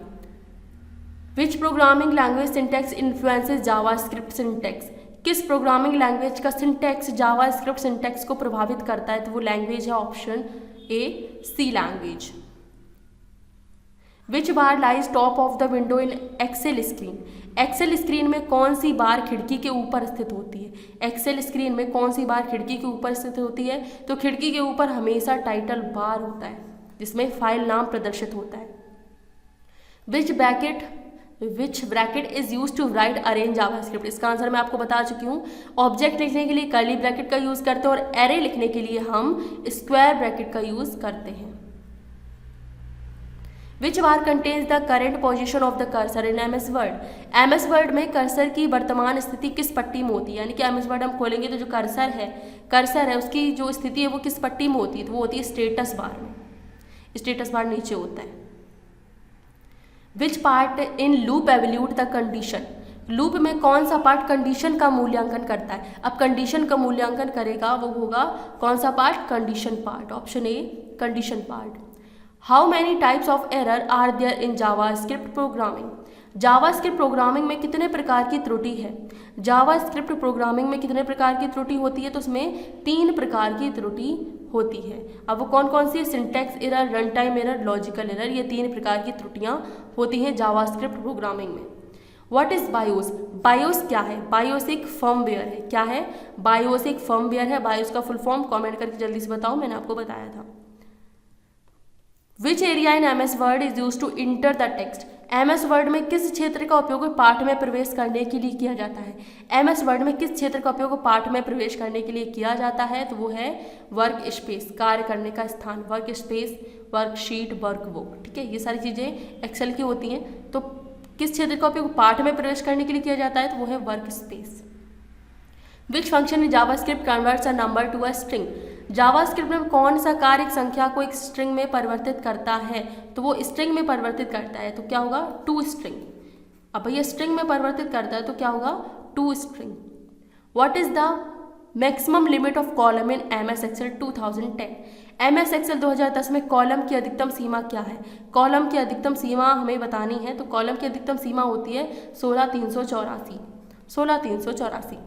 Which programming language syntax influences JavaScript syntax. किस प्रोग्रामिंग लैंग्वेज का सिंटैक्स जावास्क्रिप्ट सिंटैक्स को प्रभावित करता है, तो वो लैंग्वेज है option A, C language. Which bar lies top of the window in excel screen. एक्सेल स्क्रीन में कौन सी बार खिड़की के ऊपर स्थित होती है? एक्सेल स्क्रीन में कौन सी बार खिड़की के ऊपर स्थित होती है? तो खिड़की के ऊपर हमेशा टाइटल बार होता है जिसमें फाइल नाम प्रदर्शित होता है। Which bracket is use to write arrange JavaScript. इसका आंसर मैं आपको बता चुकी हूँ। ऑब्जेक्ट लिखने के लिए कर्ली ब्रैकेट का यूज करते हैं और एरे लिखने के लिए हम स्क्वायर ब्रैकेट का यूज करते हैं। Which bar contains the current position of the cursor in M S word. M S word में कर्सर की वर्तमान स्थिति किस पट्टी में होती है? यानी कि एम एस वर्ड हम खोलेंगे तो जो कर्सर है उसकी जो स्थिति है वो किस पट्टी में होती है? तो वो होती है स्टेटस बार में। स्टेटस बार नीचे होता है। Which part in loop evaluate the condition. Loop में कौन सा पार्ट कंडीशन का मूल्यांकन करता है? अब कंडीशन का मूल्यांकन करेगा वो होगा कौन सा part? Condition part. Option A condition part. How many types of error are there in JavaScript programming. JavaScript programming में कितने प्रकार की त्रुटि है? जावास्क्रिप्ट प्रोग्रामिंग में कितने प्रकार की त्रुटि होती है? तो उसमें 3 प्रकार की त्रुटि होती है। अब वो कौन कौन सी है? Syntax error, run time error, logical error. ये 3 प्रकार की त्रुटियां होती हैं जावास्क्रिप्ट प्रोग्रामिंग में। What is BIOS. बायोस क्या है? बायोस एक फर्मवेयर है। क्या है? बायोस एक फर्मवेयर है। बायोस का फुल फॉर्म कमेंट करके जल्दी से बताओ, मैंने आपको बताया था। Which area in M S word is use to enter the text. M S word में किस क्षेत्र का उपयोग पाठ में प्रवेश करने के लिए किया जाता है? एम एस वर्ड में किस क्षेत्र का उपयोग पाठ में प्रवेश करने के लिए किया जाता है? तो वो है वर्क स्पेस, कार्य करने का स्थान। Work space, worksheet, workbook. ठीक है, ये सारी चीज़ें एक्सेल की होती हैं। तो किस क्षेत्र का उपयोग पाठ में प्रवेश करने के लिए किया जाता है? तो वो है workspace. Which function in JavaScript converts a number to a string. जावास्क्रिप्ट में कौन सा कार्य एक संख्या को एक स्ट्रिंग में परिवर्तित करता है? तो वो स्ट्रिंग में परिवर्तित करता है। तो क्या होगा? To string. अब ये स्ट्रिंग में परिवर्तित करता है तो क्या होगा? To string. What is the maximum limit of column in M S excel 2010। M S excel 2010 में कॉलम की अधिकतम सीमा क्या है? कॉलम की अधिकतम सीमा हमें बतानी है। तो कॉलम की अधिकतम सीमा होती है 16384। 16384।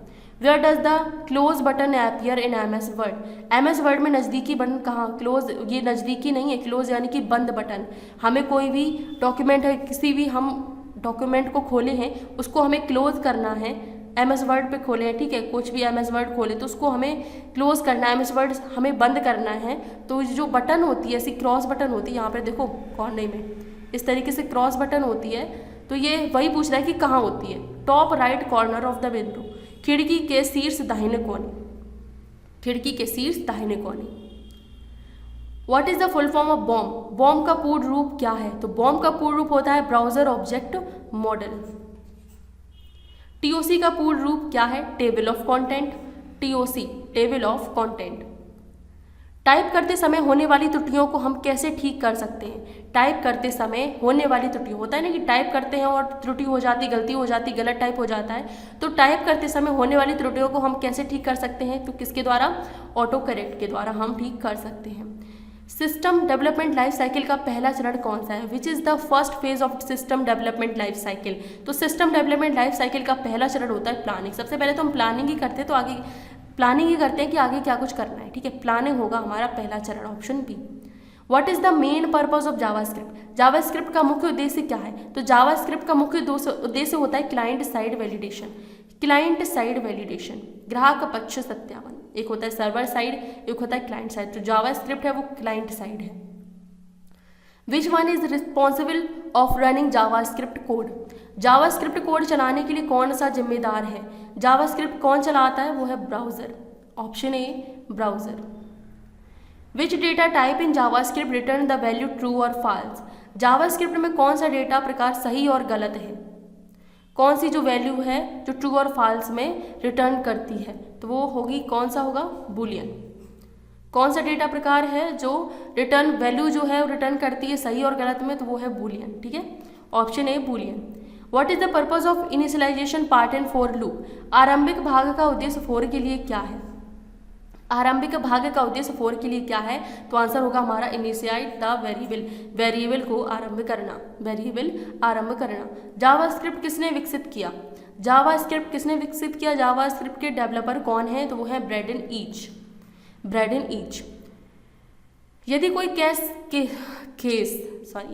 Where does the close button appear in M S word. M S word में नज़दीकी बटन कहाँ? क्लोज, ये नज़दीकी नहीं है, क्लोज यानी कि बंद बटन। हमें कोई भी डॉक्यूमेंट है, किसी भी हम डॉक्यूमेंट को खोले हैं उसको हमें क्लोज करना है। एम एस वर्ड पे खोले हैं, ठीक है, कुछ भी एम एस वर्ड खोले तो उसको हमें क्लोज करना है, एम एस वर्ड हमें बंद करना है। तो जो बटन होती है, ऐसी क्रॉस बटन होती है, यहाँ पर देखो कॉर्नर में इस तरीके से क्रॉस बटन होती है। तो ये वही पूछ रहा है कि कहाँ होती है? Top right corner of the window, खिड़की के शीर्ष दाहिने कोने। खिड़की के शीर्ष दाहिने कोने। What is the full form of bomb. Bomb का पूर्ण रूप क्या है? तो बॉम्ब का पूर्ण रूप होता है ब्राउजर ऑब्जेक्ट मॉडल। टीओसी का पूर्ण रूप क्या है? Table of content. TOC table of content. Type करते समय होने वाली त्रुटियों को हम कैसे ठीक कर सकते हैं? टाइप करते समय होने वाली त्रुटि, होता है ना कि टाइप करते हैं और त्रुटि हो जाती, गलती हो जाती, गलत टाइप हो जाता है। तो टाइप करते समय होने वाली त्रुटियों को हम कैसे ठीक कर सकते हैं? तो किसके द्वारा? ऑटो करेक्ट के द्वारा हम ठीक कर सकते हैं। सिस्टम डेवलपमेंट लाइफ साइकिल का पहला चरण कौन सा है? Which is the first phase of system development life cycle. तो सिस्टम डेवलपमेंट लाइफ साइकिल का पहला चरण होता है प्लानिंग। सबसे पहले तो हम प्लानिंग ही करते हैं, तो आगे प्लानिंग ही करते हैं कि आगे क्या कुछ करना है। ठीक है, प्लानिंग होगा हमारा पहला चरण, option B. What is the main purpose of JavaScript. JavaScript का मुख्य उद्देश्य क्या है? तो जावास्क्रिप्ट का मुख्य उद्देश्य होता है client side validation. Client side validation, ग्राहक पक्ष सत्यापन। एक होता है सर्वर साइड, एक होता है क्लाइंट साइड। तो जावास्क्रिप्ट है वो क्लाइंट साइड है। Which one is responsible of running JavaScript code. JavaScript code चलाने के लिए कौन सा जिम्मेदार है? जावास्क्रिप्ट कौन चलाता है? वो है browser, option A browser. Which data type in JavaScript return the value true और फॉल्स। जावास्क्रिप्ट में कौन सा डेटा प्रकार सही और गलत है? कौन सी जो वैल्यू है जो ट्रू और फॉल्स में रिटर्न करती है? तो वो होगी, कौन सा होगा? बूलियन। कौन सा डेटा प्रकार है जो रिटर्न वैल्यू जो है रिटर्न करती है सही और गलत में? तो वो है बूलियन। ठीक है, option A Boolean. What is the purpose of initialisation part in for loop. आरंभिक भाग का उद्देश्य फॉर के लिए क्या है? आरंभिक भाग का उद्देश्य फॉर के लिए क्या है? तो आंसर होगा हमारा इनिशिएट द वेरिएबल, वेरिएबल को आरंभ करना, वेरिएबल आरंभ करना। जावास्क्रिप्ट किसने विकसित किया? जावास्क्रिप्ट किसने विकसित किया? जावास्क्रिप्ट के डेवलपर कौन है? तो वो है ब्रैडन ईच। Braden each. यदि कोई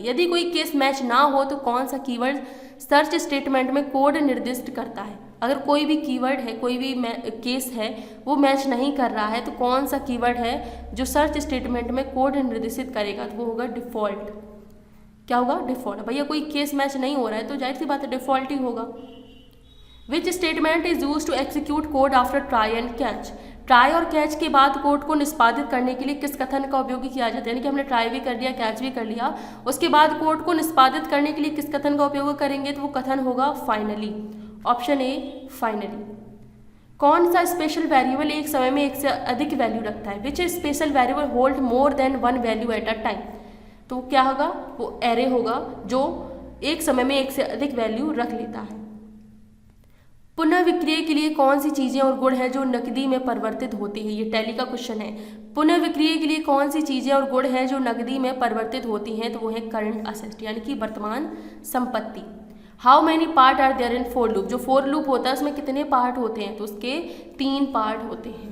यदि कोई केस मैच ना हो तो कौन सा कीवर्ड सर्च स्टेटमेंट में कोड निर्दिष्ट करता है। अगर कोई भी कीवर्ड है, कोई भी केस है, वो मैच नहीं कर रहा है तो कौन सा कीवर्ड है जो सर्च स्टेटमेंट में कोड निर्देशित करेगा, तो वो होगा डिफ़ॉल्ट। क्या होगा? डिफ़ॉल्ट। भैया कोई केस मैच नहीं हो रहा है तो जाहिर सी बात है डिफ़ॉल्ट ही होगा। Which statement is use to execute code after try and catch. Try और कैच के बाद कोड को निष्पादित करने के लिए किस कथन का उपयोग किया जाता है? यानी कि हमने ट्राई भी कर लिया, कैच भी कर लिया, उसके बाद कोड को निष्पादित करने के लिए किस कथन का उपयोग करेंगे, तो वो कथन होगा फाइनली। Option A finally. कौन सा स्पेशल वेरिएबल एक समय में एक से अधिक वैल्यू रखता है? Which special variable hold more than one value at a time. तो क्या होगा? वो एरे होगा जो एक समय में एक से अधिक वैल्यू रख लेता है। पुनः विक्रय के लिए कौन सी चीजें और गुण है जो नकदी में परिवर्तित होती है? ये टैली का क्वेश्चन है। पुनः विक्रय के लिए कौन सी चीजें और गुण है जो नकदी में परिवर्तित होती हैं? तो वो है करंट असेट, यानी कि वर्तमान संपत्ति। How many part are there in for loop. जो फोर लूप होता है उसमें कितने पार्ट होते हैं? तो उसके 3 पार्ट होते हैं।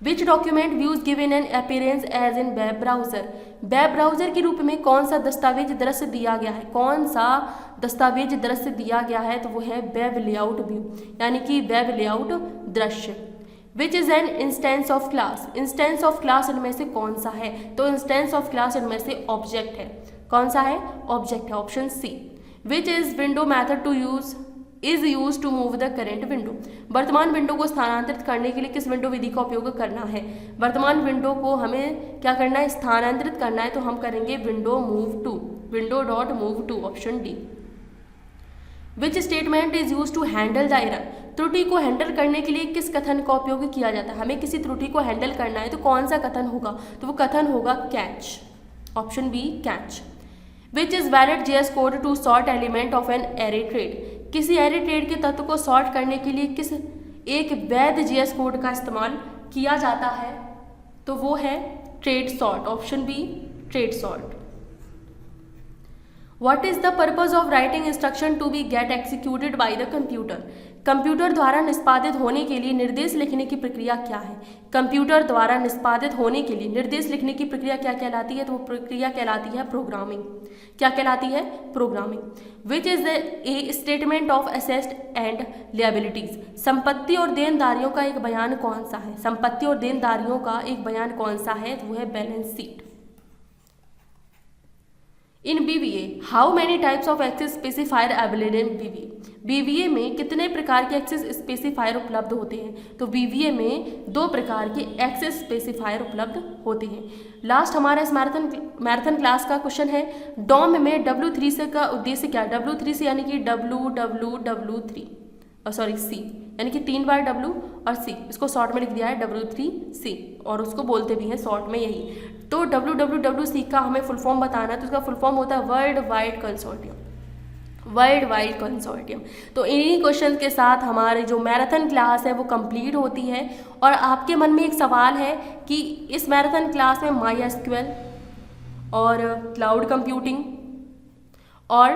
Which document views given an appearance as in web browser. Web browser के रूप में कौन सा दस्तावेज दृश्य दिया गया है? कौन सा दस्तावेज दृश्य दिया गया है? तो वो है वेब लेआउट व्यू, यानी कि वेब लेआउट दृश्य। विच is an instance of class. Instance of class इनमें से कौन सा है? तो इंस्टेंस ऑफ क्लास इनमें से ऑब्जेक्ट है। कौन सा है? ऑब्जेक्ट है, option C. Which is window method to use is use to move the current window. वर्तमान विंडो को स्थानांतरित करने के लिए किस विंडो विधि का उपयोग करना है? वर्तमान विंडो को हमें क्या करना है? स्थानांतरित करना है, तो हम करेंगे window move to, window dot move to, option D. Which statement is use to handle the error. त्रुटि को हैंडल करने के लिए किस कथन का उपयोग किया जाता है? हमें किसी त्रुटि को हैंडल करना है तो कौन सा कथन होगा? तो वो कथन होगा catch, option B catch. Which is valid JS code to sort element of an array trade. किसी एरे ट्रेड के तत्व को सॉर्ट करने के लिए किस एक वैध जीएस कोड का इस्तेमाल किया जाता है? तो वो है trade sort, option B trade sort. What is the purpose of writing instruction to be get executed by the computer. Computer द्वारा निष्पादित होने के लिए निर्देश लिखने की प्रक्रिया क्या है? कंप्यूटर द्वारा निष्पादित होने के लिए निर्देश लिखने की प्रक्रिया क्या कहलाती है? तो वो प्रक्रिया कहलाती है प्रोग्रामिंग। क्या कहलाती है? Programming. Which is a statement of assets and liabilities. संपत्ति और देनदारियों का एक बयान कौन सा है? संपत्ति और देनदारियों का एक बयान कौन सा है? तो वो है balance sheet. In BVA how many types of access specifier available in BVA. BVA में कितने प्रकार के एक्सेस स्पेसिफायर उपलब्ध होते हैं? तो बीवीए में 2 प्रकार के एक्सेस स्पेसिफायर उपलब्ध होते हैं। लास्ट हमारा इस मैराथन क्लास का क्वेश्चन है, डॉम में W3 से का उद्देश्य क्या? W3 से यानी कि W3 सॉरी सी, यानी कि 3 बार W और C, इसको शॉर्ट में लिख दिया है W3C और उसको बोलते भी हैं शॉर्ट में यही। तो WWWC का हमें फुल फॉर्म बताना है, तो उसका फुल फॉर्म होता है world wide consortium, world wide consortium. तो इन्हीं क्वेश्चन के साथ हमारी जो मैराथन क्लास है वो कंप्लीट होती है। और आपके मन में एक सवाल है कि इस मैराथन क्लास में MySQL और क्लाउड कंप्यूटिंग और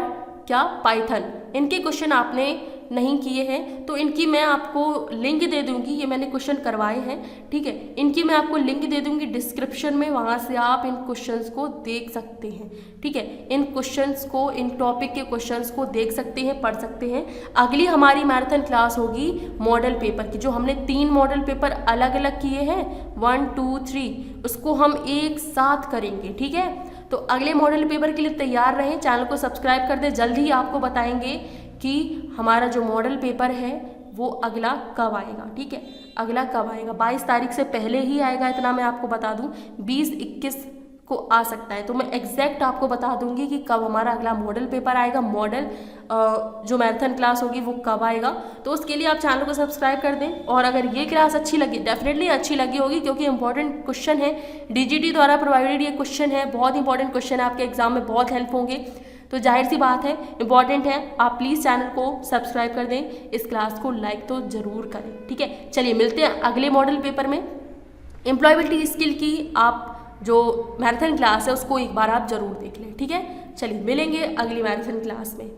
क्या पाइथन, इनके क्वेश्चन आपने नहीं किए हैं, तो इनकी मैं आपको लिंक दे दूंगी। ये मैंने क्वेश्चन करवाए हैं, ठीक है, इनकी मैं आपको लिंक दे दूंगी डिस्क्रिप्शन में, वहाँ से आप इन क्वेश्चंस को देख सकते हैं, ठीक है। इन क्वेश्चंस को, इन टॉपिक के क्वेश्चंस को देख सकते हैं, पढ़ सकते हैं। अगली हमारी मैराथन क्लास होगी मॉडल पेपर की, जो हमने 3 मॉडल पेपर अलग अलग किए हैं 1 2 3, उसको हम एक साथ करेंगे, ठीक है। तो अगले मॉडल पेपर के लिए तैयार रहें, चैनल को सब्सक्राइब कर दें। जल्द ही आपको बताएंगे कि हमारा जो मॉडल पेपर है वो अगला कब आएगा, ठीक है, अगला कब आएगा। 22 तारीख से पहले ही आएगा, इतना मैं आपको बता दूं। 20-21 को आ सकता है, तो मैं एग्जैक्ट आपको बता दूंगी कि कब हमारा अगला मॉडल पेपर आएगा, मॉडल जो मैराथन क्लास होगी वो कब आएगा। तो उसके लिए आप चैनल को सब्सक्राइब कर दें। और अगर ये क्लास अच्छी लगी, डेफिनेटली अच्छी लगी होगी, क्योंकि इंपॉर्टेंट क्वेश्चन है, DGT द्वारा प्रोवाइडेड ये क्वेश्चन है, बहुत इंपॉर्टेंट क्वेश्चन है, आपके एग्जाम में बहुत हेल्प होंगे। तो जाहिर सी बात है, इंपॉर्टेंट है, आप प्लीज़ चैनल को सब्सक्राइब कर दें, इस क्लास को लाइक तो ज़रूर करें, ठीक है। चलिए मिलते हैं अगले मॉडल पेपर में। एम्प्लॉयबिलिटी स्किल की आप जो मैराथन क्लास है उसको एक बार आप ज़रूर देख लें, ठीक है। चलिए मिलेंगे अगली मैराथन क्लास में।